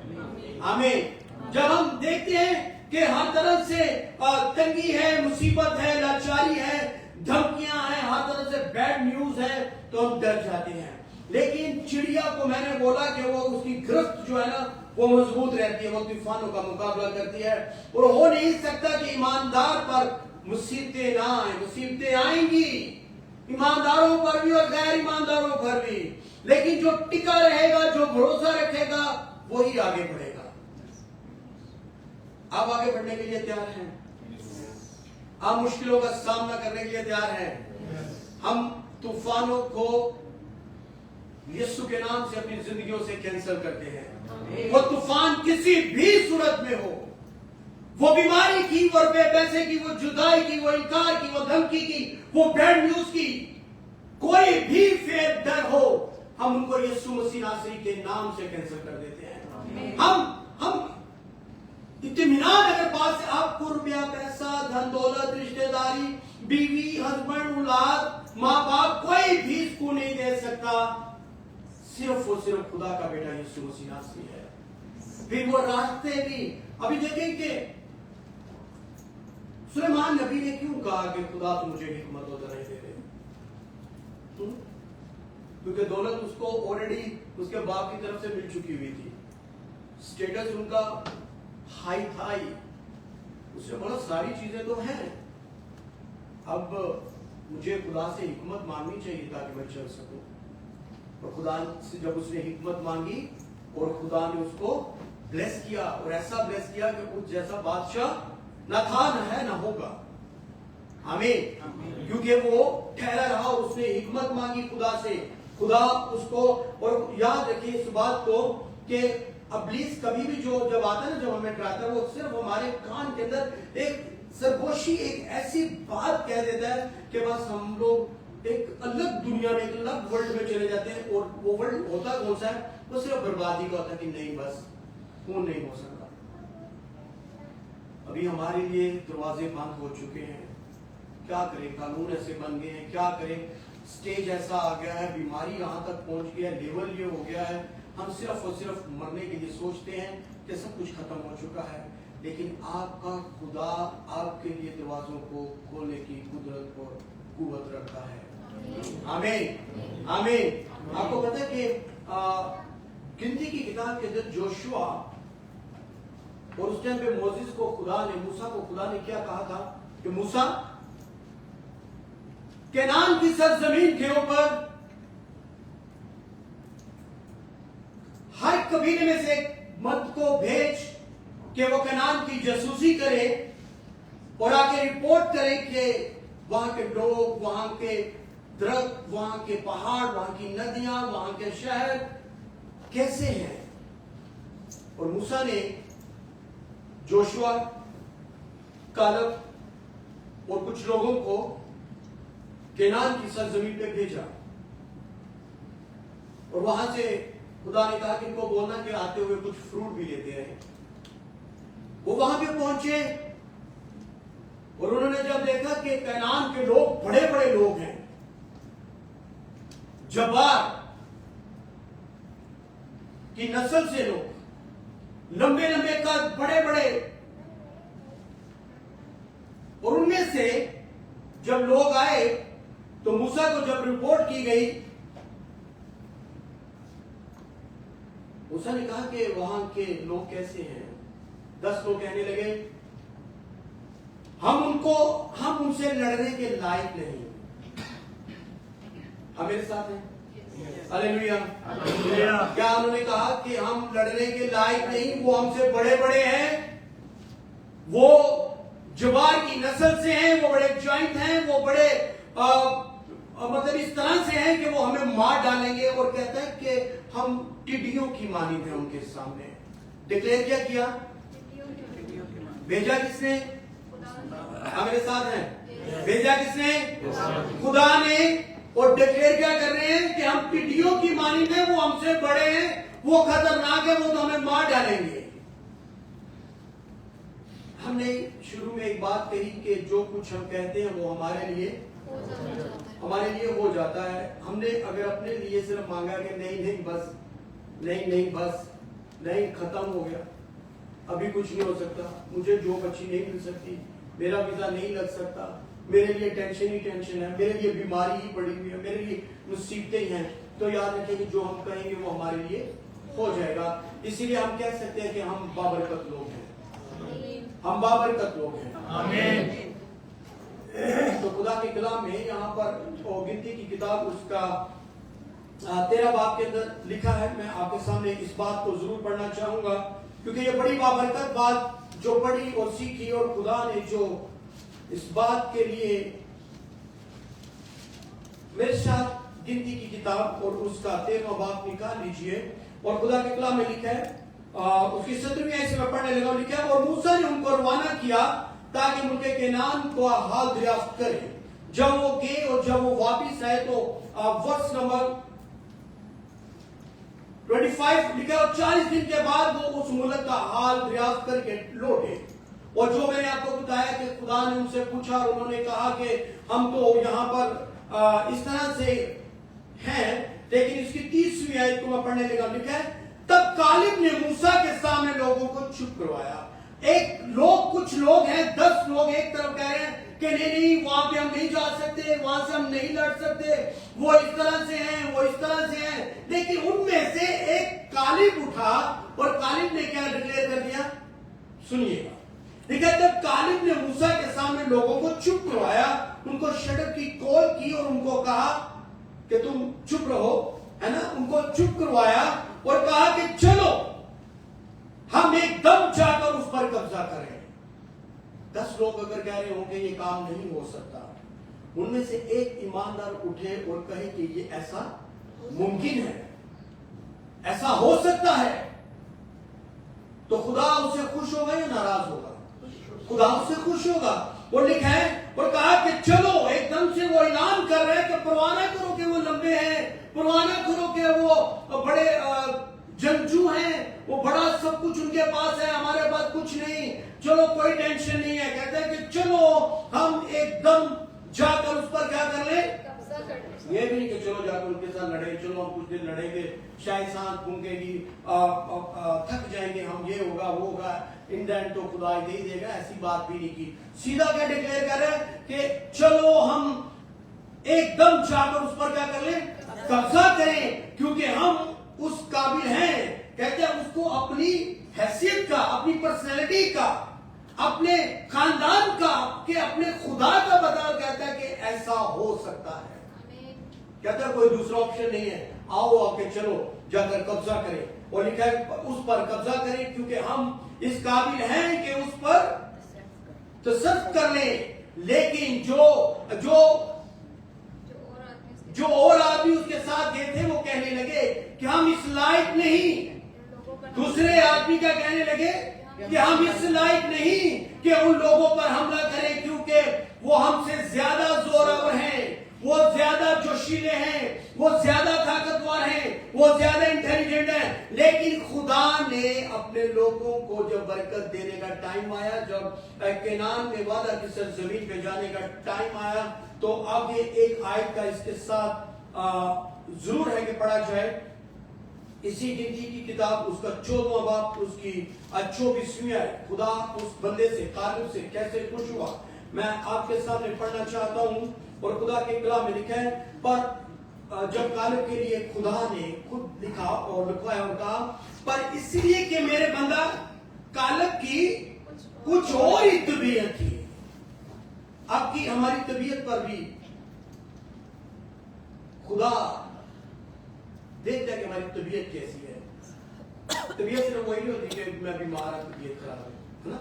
आमीन। जब हम देखते हैं कि हर तरफ से तंगी है, मुसीबत है, लाचारी है, धमकियां हैं, हर तरफ से बैड न्यूज है, तो हम डर जाते हैं। लेकिन चिड़िया को मैंने बोला कि वो उसकी गिरफ्त जो है ना वो मजबूत रहती है, वो तूफानों का मुकाबला करती है। और हो नहीं सकता कि ईमानदार पर मुसीबतें ना आए। मुसीबतें आएंगी ईमानदारों पर भी और गैर ईमानदारों पर भी, लेकिन जो टिका रहेगा, जो भरोसा रखेगा, वही आगे बढ़ेगा। आप आगे बढ़ने के लिए तैयार हैं? आप मुश्किलों का सामना करने के लिए तैयार हैं? हम तूफानों को यीशु के नाम से अपनी जिंदगियों से कैंसिल करते हैं। वो तूफान किसी भी सूरत में हो, वो बीमारी की, वो पैसे की, वो जुदाई की, वो इनकार की, वो धमकी की, वो बैड न्यूज की, कोई भी फेर डर हो, हम उनको यीशु मसीह नासरी के नाम से कैंसिल कर देते हैं। हम इत्मीनान अगर पास से आपको रुपया, पैसा, धन दौलत, रिश्तेदारी, बीवी, हस्बैंड, औलाद, माँ बाप, कोई भी इसको नहीं दे सकता, सिर्फ और सिर्फ खुदा का बेटा यीशु मसीह नासरी है। फिर वो रास्ते भी अभी देखें कि सुलेमान नबी ने क्यों कहा कि खुदा तो मुझे हिकमत और नहीं दे रहे? क्योंकि दौलत उसको ऑलरेडी उसके बाप की तरफ से मिल चुकी हुई थी, स्टेटस उनका हाई था ही, उससे बोला सारी चीजें तो हैं, अब मुझे खुदा से हिकमत मांगनी चाहिए ताकि मैं चल सकूं। और खुदा से जब उसने हिकमत मांगी और खुदा ने उसको ब्लेस किया, और ऐसा ब्लेस किया कि उस जैसा बादशाह न था, न है, न होगा। आमीन। क्योंकि वो ठहरा रहा, उसने हिकमत मांगी खुदा से, खुदा उसको। और याद रखिए इस बात को कि इब्लीस कभी भी जब आता है ना, जब हमें डराता है, वो सिर्फ हमारे कान के अंदर एक सरगोशी, एक ऐसी बात कह देता है कि बस हम लोग एक अलग दुनिया में, एक अलग वर्ल्ड में चले जाते हैं। और वो वर्ल्ड होता कौन सा है? वो सिर्फ बर्बादी का होता है कि नहीं, बस खून नहीं हो सकता। अभी हमारे लिए दरवाजे बंद हो चुके हैं, क्या करें? कानून ऐसे बन गए हैं, क्या करें? स्टेज ऐसा आ गया है, बीमारी यहां तक पहुंच गया है, लेवल ये हो गया है, हम सिर्फ और सिर्फ मरने के लिए सोचते हैं कि सब कुछ खत्म हो चुका है। लेकिन आपका खुदा आपके लिए दरवाजों को खोलने की कुदरत और कुव्वत रखता है। आमीन, आमीन। आपको पता है कि गिनती की किताब के अंदर जोशुआ, और उस टाइम पे मोसेस को खुदा ने, मूसा को खुदा ने क्या कहा था कि मूसा, केनान की सरजमीन के ऊपर हर कबीले में से मर्द को भेज कि वो केनान की जासूसी करे और आके रिपोर्ट करे कि वहां के लोग, वहां के दरख्त, वहां के पहाड़, वहां की नदियां, वहां के शहर कैसे हैं। और मूसा ने जोशुआ, कालेब और कुछ लोगों को केनान की सरजमीन पे भेजा, और वहां से खुदा ने कहा कि इनको बोलना कि आते हुए कुछ फ्रूट भी लेते हैं। वो वहां पे पहुंचे और उन्होंने जब देखा कि केनान के लोग बड़े बड़े लोग हैं, जब्बार की नस्ल से लोग, लंबे लंबे कद, बड़े बड़े, और उनमें से जब लोग आए तो मूसा को जब रिपोर्ट की गई, मूसा ने कहा कि वहां के लोग कैसे हैं। 10 लोग कहने लगे, हम उनसे लड़ने के लायक नहीं। हम मेरे साथ हैं? हालेलुया। क्या उन्होंने कहा कि हम लड़ने के लायक नहीं, वो हमसे बड़े बड़े हैं, वो जवार की नस्ल से हैं, वो बड़े जॉइंट हैं, वो बड़े मतलब इस तरह से हैं कि वो हमें मार डालेंगे। और कहता है कि हम टिड्डियों की मानी थे उनके सामने। डिक्लेयर क्या किया? भेजा किसने? मेरे साथ हैं? भेजा किसने? खुदा ने। और डिक्लेयर क्या कर रहे हैं कि हम टिड्डियों की मानी थे, वो हमसे बड़े हैं, वो खतरनाक है, वो तो हमें मार डालेंगे। हमने शुरू में एक बात कही कि जो कुछ हम कहते हैं वो हमारे लिए हो जाता है। हमने अगर अपने लिए सिर्फ मांगा कि नहीं बस, नहीं बस, नहीं खत्म हो गया, अभी कुछ नहीं हो सकता, मुझे जॉब अच्छी नहीं मिल सकती, मेरा वीजा नहीं लग सकता, मेरे लिए टेंशन ही टेंशन है, मेरे लिए बीमारी ही पड़ी हुई है, मेरे लिए मुसीबतें हैं, तो याद रखिए कि जो हम कहेंगे वो हमारे लिए हो जाएगा। इसीलिए हम कह सकते हैं कि हम बाबरकत लोग हैं, हम बाबरकत लोग हैं। आमीन। तो खुदा के कलाम में यहाँ पर गिनती की किताब उसका 13 बाब के अंदर लिखा है। मैं आपके सामने इस बात को जरूर पढ़ना चाहूंगा, क्योंकि ये बड़ी बाबरकत बात जो पढ़ी और सीखी, और खुदा ने जो इस बात के लिए मेरे साथ गिनती की किताब और उसका 13वां बाब निकाल लीजिए। और खुदा के कलाम में लिखा है, उसकी 17वीं आयत से मैं पढ़ने लगा, लिखा है, और मूसा ने उनको रवाना किया ताकि मुल्क केनान को हाल दरियाफ्त करें। जब वो गए और जब वो वापिस आए तो वर्ष नंबर 25 लिखा, और 40 दिन के बाद वो उस मुल्क का हाल दरियाफ्त करके लौटे। और जो मैंने आपको बताया कि खुदा ने उनसे पूछा और उन्होंने कहा कि हम तो यहाँ पर इस तरह से हैं, लेकिन इसकी 30वीं आयत को मैं पढ़ने लगा, लिखा है, तब कालिब ने मूसा के सामने लोगों को चुप करवाया। एक लोग, कुछ लोग हैं, 10 लोग एक तरफ कह रहे हैं कि नहीं वहां पे हम नहीं जा सकते, वहां से हम नहीं लड़ सकते, वो इस तरह से हैं, वो इस तरह से हैं। लेकिन उनमें से एक कालिब उठा और कालिब ने क्या डिक्लेयर कर दिया? सुनिएगा। देखिए, जब कालिब ने मूसा के सामने लोगों को चुप करवाया, उनको शटअप की कॉल की और उनको कहा कि तुम चुप रहो, है ना, उनको चुप करवाया और कहा कि चलो हम एकदम जाकर उस पर कब्जा करें। 10 लोग अगर कह रहे होंगे ये काम नहीं हो सकता, उनमें से एक ईमानदार उठे और कहे कि ये ऐसा मुमकिन है, ऐसा हो सकता है, तो खुदा उससे खुश होगा या नाराज होगा? खुदा उससे खुश होगा। और लिखा है और कहा कि चलो, एकदम से वो ऐलान कर रहे हैं कि परवाह ना करो कि वो लंबे हैं, परवाह ना करो कि वो बड़े जंगजू हैं, वो बड़ा सब कुछ उनके पास है, हमारे पास कुछ नहीं, चलो कोई टेंशन नहीं है। कहते हैं कि चलो हम एकदम जाकर उस पर क्या कर ले, ये भी नहीं कि चलो जाकर उनके साथ लड़े, चलो हम कुछ दिन लड़ेंगे, शायद सांस घूमेगी, थक जाएंगे हम, ये होगा वो होगा, इंडियन तो खुदा ही दे देगा, ऐसी बात भी नहीं की। सीधा क्या डिक्लेयर कर रहे हैं कि चलो हम एकदम जाकर उस पर क्या कर ले, कब्जा करें, क्योंकि हम उस काबिल हैं। कहते हैं उसको अपनी हैसियत का, अपनी पर्सनैलिटी का, अपने खानदान का, कि अपने खुदा का बता, कहता है कि ऐसा हो सकता है। कहता है कोई दूसरा ऑप्शन नहीं है, आओ आके चलो जाकर कब्जा करें। और लिखा है उस पर कब्जा करें क्योंकि हम इस काबिल हैं कि उस पर तसल्लुत कर लें। लेकिन जो और आदमी उसके साथ गए थे वो कहने लगे कि हम इस लायक नहीं। दूसरे आदमी क्या कहने लगे कि हम इस लायक नहीं कि उन लोगों पर हमला करें, क्योंकि वो हमसे ज्यादा जोरावर हैं, वो ज्यादा जोशीले हैं, वो ज्यादा ताकतवर हैं, वो ज्यादा इंटेलिजेंट हैं। लेकिन खुदा ने अपने लोगों को जब बरकत देने का टाइम आया, जब केनान में वादा की सरजमीन पे जाने का टाइम आया, तो आगे एक आयत का इसके साथ जरूर है कि पढ़ा जाए। इसी गिनती की किताब उसका 14वां बाब उसकी 24वीं आयत। खुदा उस बंदे से, कालिब से कैसे खुश हुआ, मैं आपके सामने पढ़ना चाहता हूं। और खुदा के कलाम में लिखा है, पर जब कालिब के लिए खुदा ने खुद लिखा और लिखवाया और कहा, पर इसलिए कि मेरे बंदा कालिब की कुछ और ही तबीयत थी। आपकी हमारी तबीयत पर भी खुदा देखता है कि हमारी तबीयत कैसी है। तबीयत सिर्फ वही नहीं होती कि मैं बीमार हूं, तबीयत खराब है ना।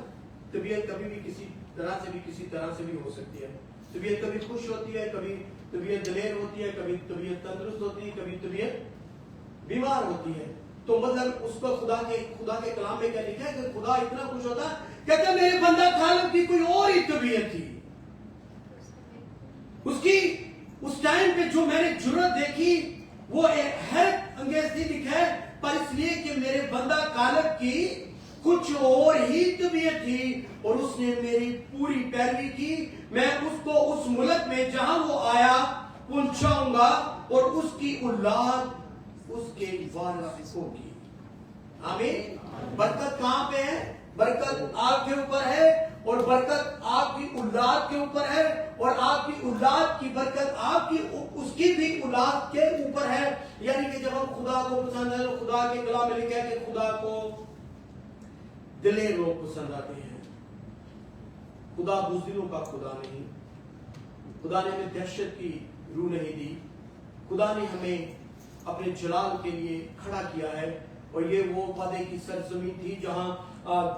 तबीयत कभी भी किसी तरह से भी हो सकती है। तबीयत कभी खुश होती है, कभी तबीयत दलेर होती है, कभी तबीयत तंदुरुस्त होती है, कभी तबीयत बीमार होती है। तो मतलब उसको खुदा के कलाम में क्या लिखा है कि खुदा इतना खुश होता, कहता मेरे बंदा कालिब की कोई और ही तबीयत थी। उसकी उस टाइम पे जो मैंने जुर्रत देखी वो हैरत अंगेज थी। लिखा है, पर इसलिए कि मेरे बंदा कालिब की कुछ और ही तबीयत थी और उसने मेरी पूरी पैरवी की। मैं उसको उस मुल्क में जहां वो आया पहुंचाऊंगा और उसकी औलाद उसके वारिस होगी। आमीन। बरकत कहां पे है? बरकत आपके ऊपर है और बरकत आपकी औलाद के ऊपर है और आपकी औलाद की बरकत आपकी उसकी भी औलाद के ऊपर है। यानी कि जब हम खुदा को पसंद है, तो खुदा के कलाम में लिखा है कि खुदा को दिलेर लोग पसंद आते हैं। खुदा बुज़दिलों का खुदा नहीं। खुदा ने हमें दहशत की रूह नहीं दी। खुदा ने हमें अपने जलाल के लिए खड़ा किया है। और ये वो वादे की सरजमीन थी जहां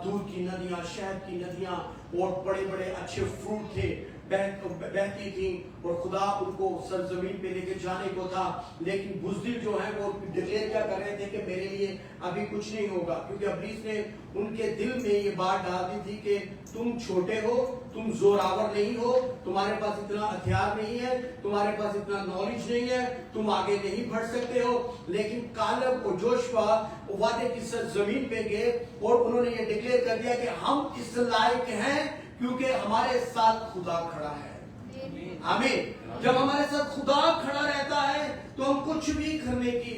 दूध की नदियां, शहद की नदियां और बड़े बड़े अच्छे फ्रूट थे, बहती थी और खुदा उनको सरजमीन पे लेके जाने को था। लेकिन बुज़दिल जो है वो डिक्लेयर क्या कर रहे थे कि मेरे लिए अभी कुछ नहीं होगा, क्योंकि इब्लीस ने उनके दिल में ये बात डाल दी थी कि तुम छोटे हो, तुम जोरावर नहीं हो, तुम्हारे पास इतना हथियार नहीं है, तुम्हारे पास इतना नॉलेज नहीं है, तुम आगे नहीं बढ़ सकते हो। लेकिन कालिब और जोशुआ वादे की सरजमीन पे गए और उन्होंने ये डिक्लेयर कर दिया कि हम इस लायक हैं क्योंकि हमारे साथ खुदा खड़ा है। आमीन। जब हमारे साथ खुदा खड़ा रहता है तो हम कुछ भी करने की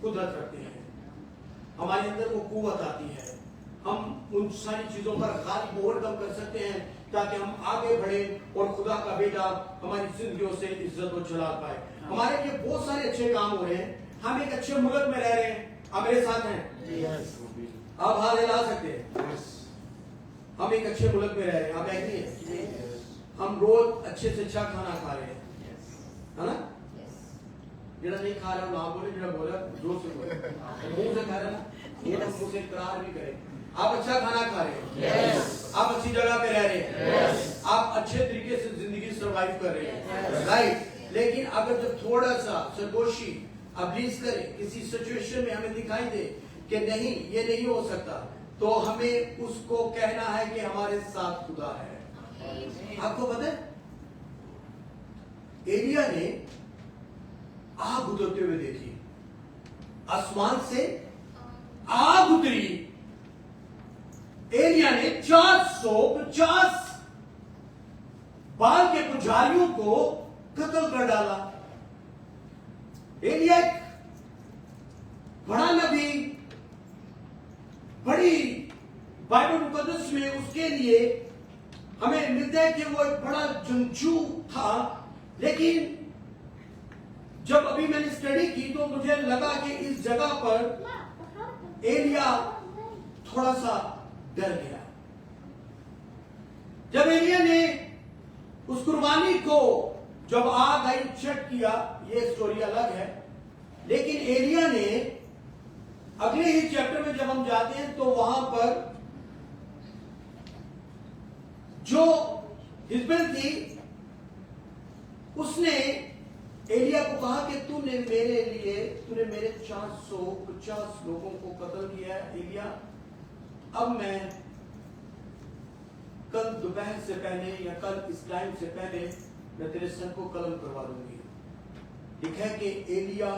कुदरत रखते हैं, हमारे अंदर वो कुव्वत आती है। हम उन सारी चीजों पर गालिब ओवरकम कर सकते हैं, ताकि हम आगे बढ़े और खुदा का बेटा हमारी जिंदगियों से इज्जत और जलाल पाए। हमारे लिए बहुत सारे अच्छे काम हो रहे हैं, हम एक अच्छे मुल्क में रह रहे हैं। आप मेरे साथ हैं? आप हाथ हिला सकते हैं? हम एक अच्छे मुल्क में रह रहे हैं, आप एग्री हैं? हम रोज अच्छे से अच्छा खाना खा रहे हैं, है ना? जेड़ा नहीं खा रहा ना बोले, जेड़ा बोला जोर से बोले, मुंह से खा रहा ना, मुंह से इकरार भी करे। आप अच्छा खाना खा रहे हैं, आप अच्छी जगह पे रह रहे हैं, आप अच्छे तरीके से जिंदगी सर्वाइव कर रहे हैं, राइट। लेकिन अगर जब थोड़ा सा सरगोशी अब्लीस करे, किसी सिचुएशन में हमें दिखाई दे कि नहीं ये नहीं हो सकता, तो हमें उसको कहना है कि हमारे साथ खुदा है। आपको पता है एलिया ने आग उतरते हुए देखी, आसमान से आग उतरी। एलिया ने 450 बाल के पुजारियों को कत्ल कर डाला। एलिया एक बड़ा नबी, बड़ी बाइबल मुकद्दस में उसके लिए हमें मिलता है कि वो एक बड़ा जंगजू था। लेकिन जब अभी मैंने स्टडी की तो मुझे लगा कि इस जगह पर एलिया थोड़ा सा डर गया। जब एलिया ने उस कुर्बानी को जब आग आई चट किया, ये स्टोरी अलग है। लेकिन एलिया ने अगले ही चैप्टर में जब हम जाते हैं तो वहां पर जो हिजबेल थी उसने एलिया को कहा कि तूने मेरे 450 लोगों को कत्ल किया है एलिया, अब मैं कल दोपहर से पहले या कल इस टाइम से पहले मैं तेरे सर को कलम करवा दूंगी। लिखा है कि एलिया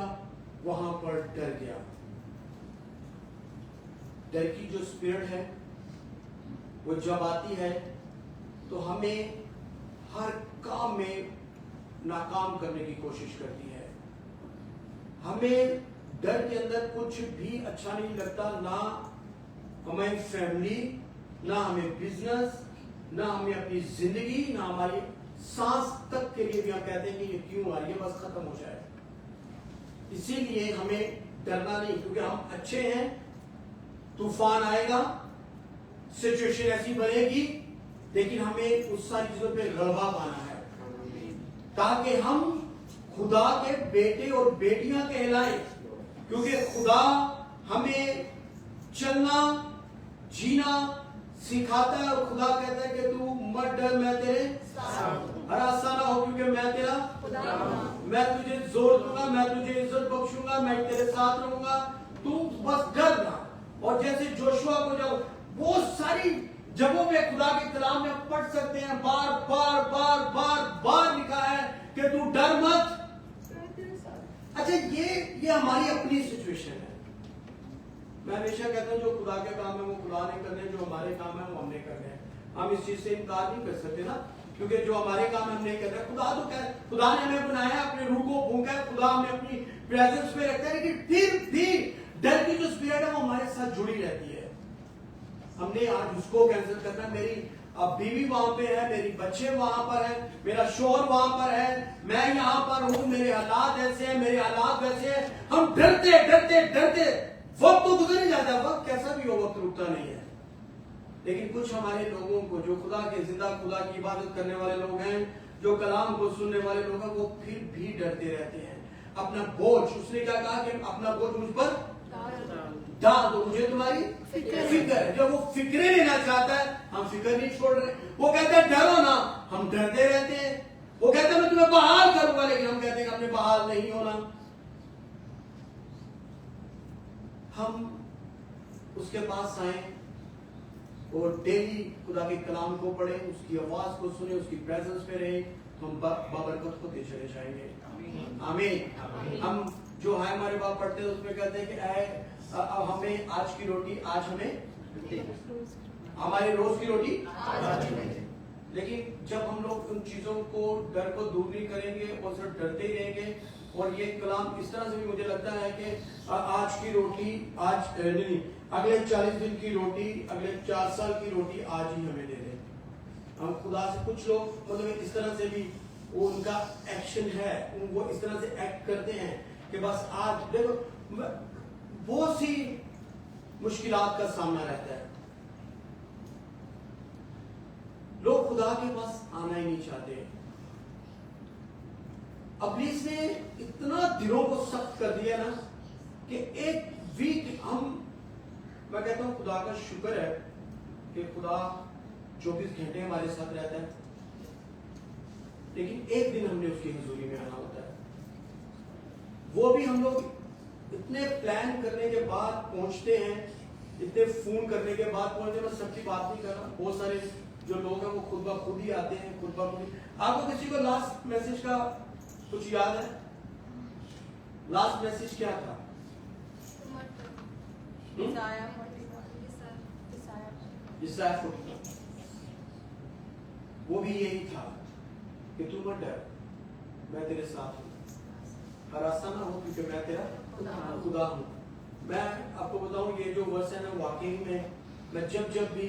वहां पर डर गया। डर की जो स्पिरिट है वो जब आती है तो हमें हर काम में नाकाम करने की कोशिश करती है। हमें डर के अंदर कुछ भी अच्छा नहीं लगता, ना हमें फैमिली, ना हमें बिजनेस, ना हमें अपनी जिंदगी, ना हमारी सांस तक के लिए भी हम कहते हैं कि ये क्यों आ रही है, बस खत्म हो जाए। इसीलिए हमें डरना नहीं, क्योंकि हम अच्छे हैं। तूफान आएगा, सिचुएशन ऐसी बनेगी, लेकिन हमें उस सारी चीजों पे गलबा पाना है ताकि हम खुदा के बेटे और बेटियां कहलाएं। क्योंकि खुदा हमें चलना जीना सिखाता है और खुदा कहता है कि तू मत डर, मैं तेरे हरासा ना हो, क्योंकि मैं तेरा मैं तुझे जोर दूंगा, मैं तुझे इज्जत बख्शूंगा, मैं तेरे साथ रहूंगा, तू बस डर ना। और जैसे जोशुआ को जब बहुत सारी जगहों पे खुदा के कलाम में पढ़ सकते हैं, बार बार बार बार बार लिखा है कि तू डर मत। अच्छा, ये हमारी अपनी सिचुएशन है। मैं हमेशा कहता हूं जो खुदा के काम है वो खुदा नहीं कर रहे, जो हमारे काम है वो हम नहीं कर रहे हैं। हम इस चीज से इनकार नहीं कर सकते ना, क्योंकि जो हमारे काम हम नहीं कर रहे। खुदा तो कह, खुदा ने हमें बनाया, अपने रूह को फूंका है, खुदा हमें अपनी प्रेजेंस में रखता है, लेकिन फिर भी डर की जो स्पिरिट है वो हमारे साथ जुड़ी रहती है। हमने आज उसको कैंसिल करना। मेरी अब बीवी वहां पे है, मेरी बच्चे वहां पर है, मेरा शोहर वहां पर है, मैं यहाँ पर हूं, मेरे हालात ऐसे हैं, मेरे हालात वैसे हैं। हम डरते डरते डरते वक्त तो गुजर ही जाता है, वक्त कैसा भी हो वक्त रुकता नहीं है। लेकिन कुछ हमारे लोगों को जो खुदा के जिंदा खुदा की इबादत करने वाले लोग हैं, जो कलाम को सुनने वाले लोग हैं, वो फिर भी डरते रहते हैं। अपना बोझ, उसने क्या कहा कि अपना बोझ मुझ पर डाल दो, मुझे तुम्हारी फिक्र है। जब वो फिक्रे लेना चाहता है, हम फिक्र नहीं छोड़ रहे। वो कहते हैं डरो ना, हम डरते रहते हैं। वो कहते हैं मैं तुम्हें बहाल करूंगा, लेकिन हम कहते हैं कि हमने बहाल नहीं होना। हम उसके पास आए और डेली खुदा के कलाम को पढ़े, उसकी आवाज को सुने, उसकी प्रेजेंस में रहे, तो हम बाबरकत को दे चले जाएंगे। आमीन। हम जो है हमारे बाप पढ़ते हैं उसमें कहते हैं कि हमें आज की रोटी आज हमें, हमारी रोज की रोटी आज हमें। लेकिन जब हम लोग उन चीजों को, डर को दूर नहीं करेंगे और सिर्फ डरते ही रहेंगे, और ये कलाम इस तरह से भी मुझे लगता है कि आज की रोटी आज नहीं, अगले 40 दिन की रोटी, अगले 4 साल की रोटी आज ही हमें दे दे। हम खुदा से, कुछ लोग मतलब इस तरह से भी वो उनका एक्शन है, वो इस तरह से एक्ट करते हैं कि बस आज देखो, बहुत सी मुश्किलात का सामना रहता है, लोग खुदा के पास आना ही नहीं चाहते। अब्लीस ने इतना दिलों को सख्त कर दिया ना कि एक वीक मैं कहता हूं खुदा का शुक्र है कि खुदा 24 घंटे हमारे साथ रहता है, लेकिन एक दिन हमने उसकी हजूरी में आना होता है। वो भी हम लोग इतने प्लान करने के बाद पहुंचते हैं, इतने फोन करने के बाद पहुंचते हैं। मैं सबकी बात नहीं कर रहा, बहुत सारे जो लोग हैं वो खुद ब खुद ही आते हैं, खुद ब खुद ही। आपको किसी को लास्ट मैसेज का कुछ याद है? लास्ट मैसेज क्या था? इसाया 41, वो भी यही था कि तू मत डर, मैं तेरे साथ हूं, हरासा ना हो क्योंकि मैं तेरा खुदा हूं। मैं आपको बताऊं, ये जो वर्स है ना, वाकई में मैं जब भी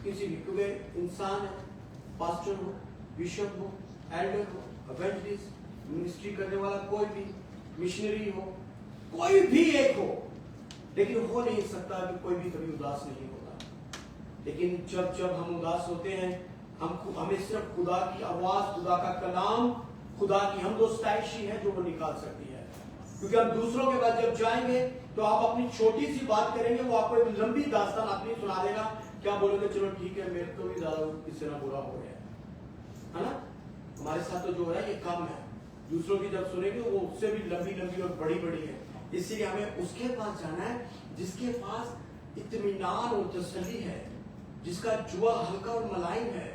किसी भी, क्योंकि इंसान है, पास्टर हो, बिशप हो, एल्डर हो, इवेंजलिस्ट, मिनिस्ट्री करने वाला कोई भी, मिशनरी हो, कोई भी एक हो, लेकिन हो नहीं सकता कि कोई भी कभी उदास नहीं होता। लेकिन जब हम उदास होते हैं, हमें सिर्फ खुदा की आवाज, खुदा का कलाम, खुदा की हमदोस्ताइशी है जो वो निकाल सकती है। क्योंकि हम दूसरों के पास जब जाएंगे तो आप अपनी छोटी सी बात करेंगे, वो आपको एक लंबी दास्तान अपनी सुना देगा। क्या बोलोगे? चलो ठीक है, मेरे तो भी ज्यादा इससे ना बुरा हो गया है ना। हमारे साथ तो जो हो रहा है ये कम है, दूसरों की जब सुनेंगे वो उससे भी लंबी और बड़ी है। इसलिए हमें उसके पास जाना है जिसके पास इत्मीनान और तसल्ली है, जिसका जुआ हल्का और मुलायम है,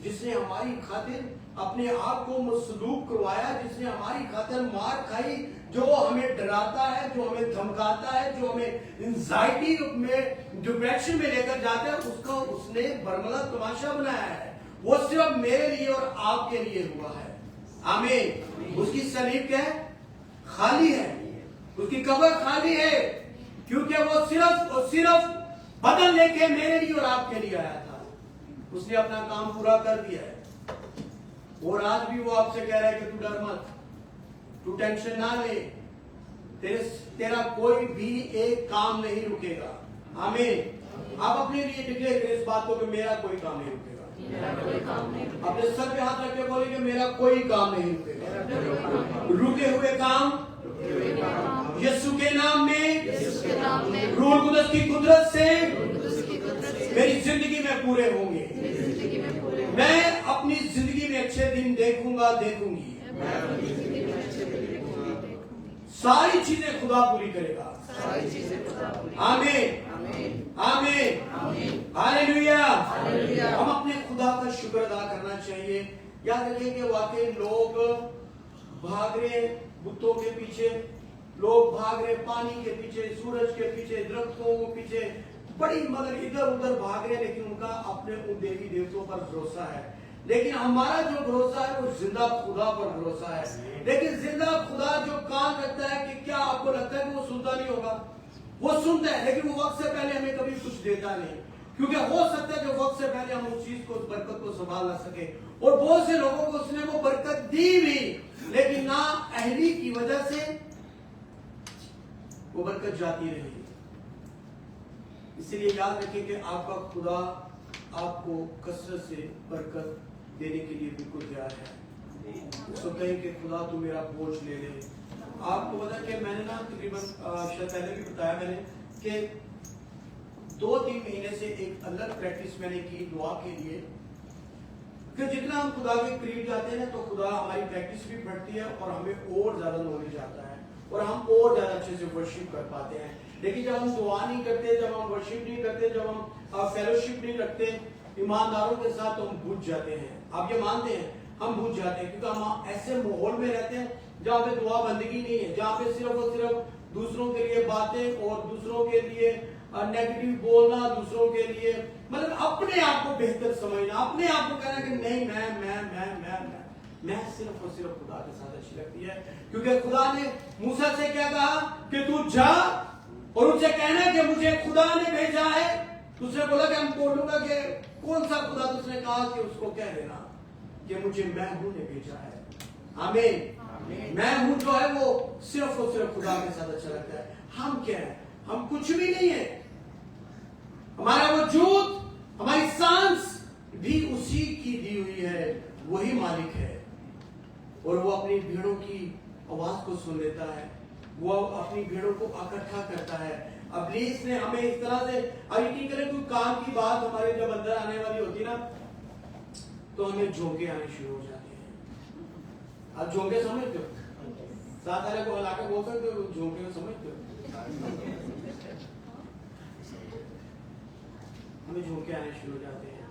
जिसने हमारी खातिर अपने आप को मसलूब करवाया, जिसने हमारी खातिर मार खाई, जो हमें डराता है, जो हमें धमकाता है, जो हमें एंजाइटी में, डिप्रेशन में लेकर जाता है, उसका उसने बरमला तमाशा बनाया है। वो सिर्फ मेरे लिए और आपके लिए हुआ है। आमीन। उसकी सलीब क्या है? खाली है, उसकी कब्र खाली है, क्योंकि वो सिर्फ बदल लेके मेरे लिए और आपके लिए आया था। उसने अपना काम पूरा कर दिया है। और आज भी वो आपसे कह रहा है कि तू डर मत, तू टेंशन ना ले, तेरा कोई भी एक काम नहीं रुकेगा। आमीन। आप अपने लिए डिक्लेयर करें इस बात को कि मेरा कोई काम नहीं रुकेगा। अपने सर पे हाथ रख के बोले कि मेरा कोई काम नहीं रुकेगा। रुके हुए काम यीशु के नाम में, रूह कुदस की कुदरत से मेरी जिंदगी में पूरे होंगे। मैं अपनी जिंदगी में अच्छे दिन देखूंगी। सारी चीजें खुदा पूरी करेगा। आमीन, आमीन, हालेलुया। हम अपने खुदा का शुक्र अदा करना चाहिए। याद रखिए कि वाकई लोग भाग रहे बुतों के पीछे, लोग भाग रहे पानी के पीछे, सूरज के पीछे, दरख्तों के पीछे, बड़ी मगर इधर उधर भाग रहे, लेकिन उनका अपने उन देवी देवताओं पर भरोसा है। लेकिन हमारा जो भरोसा है वो जिंदा खुदा पर भरोसा है। लेकिन जिंदा खुदा जो कान रखता है, कि क्या आपको लगता है कि वो सुनता नहीं होगा? वो सुनता है, लेकिन वो वक्त से पहले हमें कभी कुछ देता नहीं, क्योंकि हो सकता है कि वक्त से पहले हम उस चीज को, उस बरकत को संभाल ना सके। और बहुत से लोगों को उसने वो बरकत दी भी, लेकिन ना अहली की वजह से वो बरकत जाती रही। इसलिए याद रखें कि आपका खुदा आपको कसरत से बरकत देने के लिए बिल्कुल तैयार है। उसको कहें कि खुदा तू मेरा बोझ ले ले। आपको पता कि मैंने ना तकरीबन शायद पहले भी बताया मैंने कि 2-3 महीने से एक अलग प्रैक्टिस मैंने की दुआ के लिए, कि जितना हम खुदा के करीब जाते हैं ना तो खुदा हमारी प्रैक्टिस भी बढ़ती है और हमें और ज्यादा नॉलेज आता है और हम और ज्यादा अच्छे से वर्शिप कर पाते हैं। लेकिन जब हम दुआ नहीं करते, जब हम वर्शिप नहीं करते, जब हम फेलोशिप नहीं रखते ईमानदारों के साथ, तो हम बुझ जाते हैं। आप ये मानते हैं? हम बुझ जाते हैं, क्योंकि हम ऐसे माहौल में रहते हैं जहाँ पे दुआ बंदगी नहीं है, जहाँ पे सिर्फ और सिर्फ दूसरों के लिए बातें और दूसरों के लिए नेगेटिव बोलना, दूसरों के लिए मतलब अपने आप को बेहतर समझना, अपने आप को कहना कि नहीं मैं सिर्फ और सिर्फ खुदा के साथ अच्छी लगती है। क्योंकि खुदा ने मूसा से क्या कहा कि तू जा और उनसे कहना कि मुझे खुदा ने भेजा है। उसने बोला कि हम बोलूंगा कि कौन सा खुदा, तो उसने कहा कि उसको कह देना कि मुझे मैं हूं ने भेजा है। आमीन। मैं हूं जो है वो सिर्फ और सिर्फ खुदा के साथ अच्छा लगता है। हम क्या है? हम कुछ भी नहीं है। हमारा वजूद, हमारी सांस भी उसी की दी हुई है, वही मालिक है। और वो अपनी भीड़ों की आवाज को सुन लेता है, वो अपनी भीड़ों को इकट्ठा करता है। इब्लीस ने हमें इस तरह से, अब यकीन करें कोई काम की बात हमारे जब अंदर आने वाली होती ना, तो हमें झोंके आने शुरू हो जाते हैं। आप झोंके समझते हो? साथ वाले को हिला के बोल सकते हो झोंके को समझते हो? हमें झोंके आने शुरू हो जाते हैं।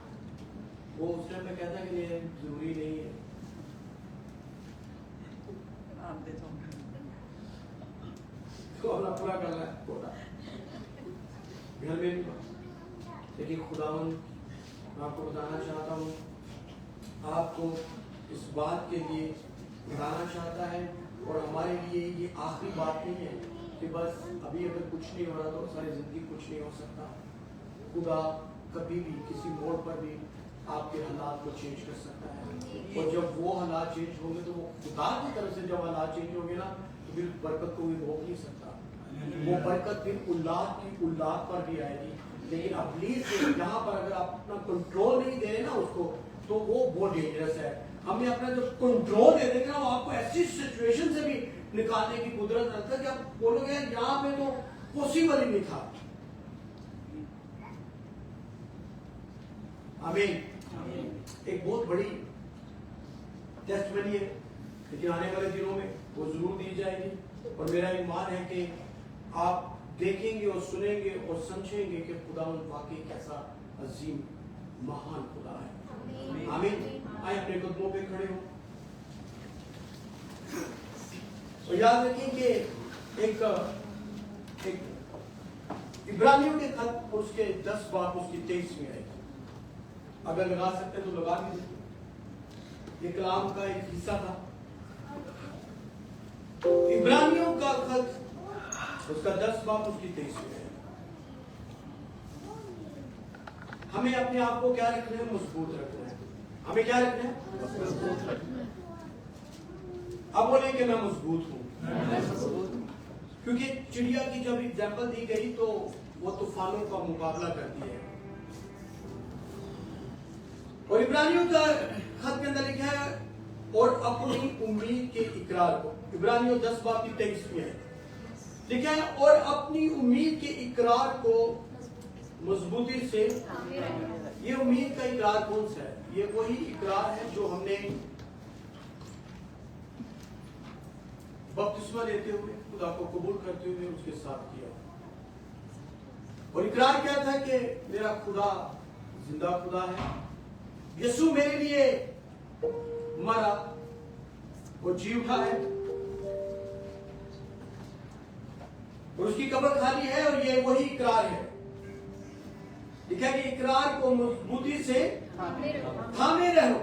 वो उस टाइम में कहता है कि ये जरूरी नहीं है, आप दे दो तो अपना पूरा करना है कोटा घर में नहीं। लेकिन खुदावन, मैं आपको बताना चाहता हूँ, आपको इस बात के लिए बताना चाहता है, और हमारे लिए ये आखिरी बात नहीं है कि बस अभी अगर कुछ नहीं हो रहा तो सारी जिंदगी कुछ नहीं हो सकता। खुदा कभी भी किसी मोड़ पर भी आपके हालात को चेंज कर सकता है, और जब वो हालात चेंज होंगे तो वो खुदा की तरफ से जब हालात चेंज होंगे ना, तो फिर बरकत को भी रोक नहीं सकता। वो बरकत फिर उल्लाह पर भी आएगी। लेकिन इब्लीस यहाँ पर अगर आप अपना कंट्रोल नहीं दे रहे ना उसको, तो वो बहुत डेंजरस है। हमें अपना जो कंट्रोल दे देंगे ना, वो आपको ऐसी सिचुएशन से भी निकालने की कुदरत रखता है कि आप बोलोगे यहाँ पे तो पॉसिबल ही नहीं था। आमीन। एक बहुत बड़ी टेस्टमनी है, लेकिन आने वाले दिनों में वो जरूर दी जाएगी। और मेरा ईमान है कि आप देखेंगे और सुनेंगे और समझेंगे कि खुदा वाकई कैसा अजीम महान खुदा है। आमीन। आए अपने कदमों पे खड़े हो और याद रखें कि एक इब्रानियों के खत उसके 10 बाब उसकी 23 में है। अगर लगा सकते तो लगा दीजिए। ये कलाम का एक हिस्सा था। इब्रानियों का खत उसका 10 बाब उसकी 23 में है। हमें अपने आप को क्या रखना है? मजबूत रखना है। हमें क्या रखना है? मजबूत रखना है। अब बोले कि मैं मजबूत हूं, क्योंकि चिड़िया की जब एग्जाम्पल दी गई तो वो तूफानों का मुकाबला करती है। और इब्रानियों का खत के अंदर लिखा है, और अपनी उम्मीद के इकरार को, इब्रानियों 10 बाब की 23 में है लिखा है, और अपनी उम्मीद के इकरार को मजबूती से। ये उम्मीद का इकरार कौन सा है? ये वही इकरार है जो हमने बपतिस्मा लेते हुए, खुदा को कबूल करते हुए उसके साथ किया। और इकरार क्या था? कि मेरा खुदा जिंदा खुदा है, यीशु मेरे लिए मरा और जी उठा है, और उसकी कब्र खाली है। और ये वही इकरार है। लिखा कि इकरार को मजबूती से थामे रहो,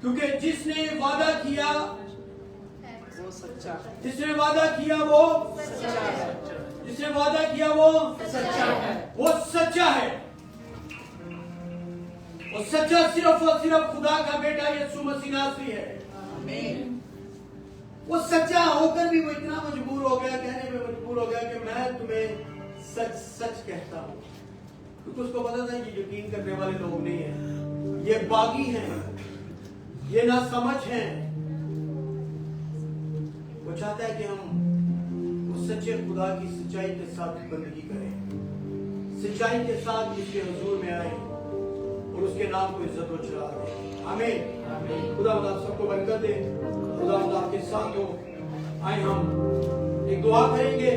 क्योंकि जिसने वादा किया वो सच्चा है। जिसने वादा किया वो सच्चा है। जिसने वादा किया वो सच्चा है। वो सच्चा है। और सच्चा सिर्फ और सिर्फ खुदा का बेटा यीशु मसीह नासरी है। आमीन। वो सच्चा होकर भी वो इतना मजबूर हो गया, कहने में मजबूर हो गया कि मैं तुम्हें सच सच कहता हूं, क्योंकि उसको पता था ये यकीन करने वाले लोग नहीं है, ये बागी हैं, ये ना समझ हैं। वो चाहता है कि हम उस सच्चे खुदा की सच्चाई के साथ बंदगी करें, सच्चाई के साथ उसके हुजूर में आए और उसके नाम को इज्जत और चढ़ा दे। आमीन। खुदा आप सबको बरकत दे। खुदा आपके साथ हो। आए हम एक दुआ करेंगे।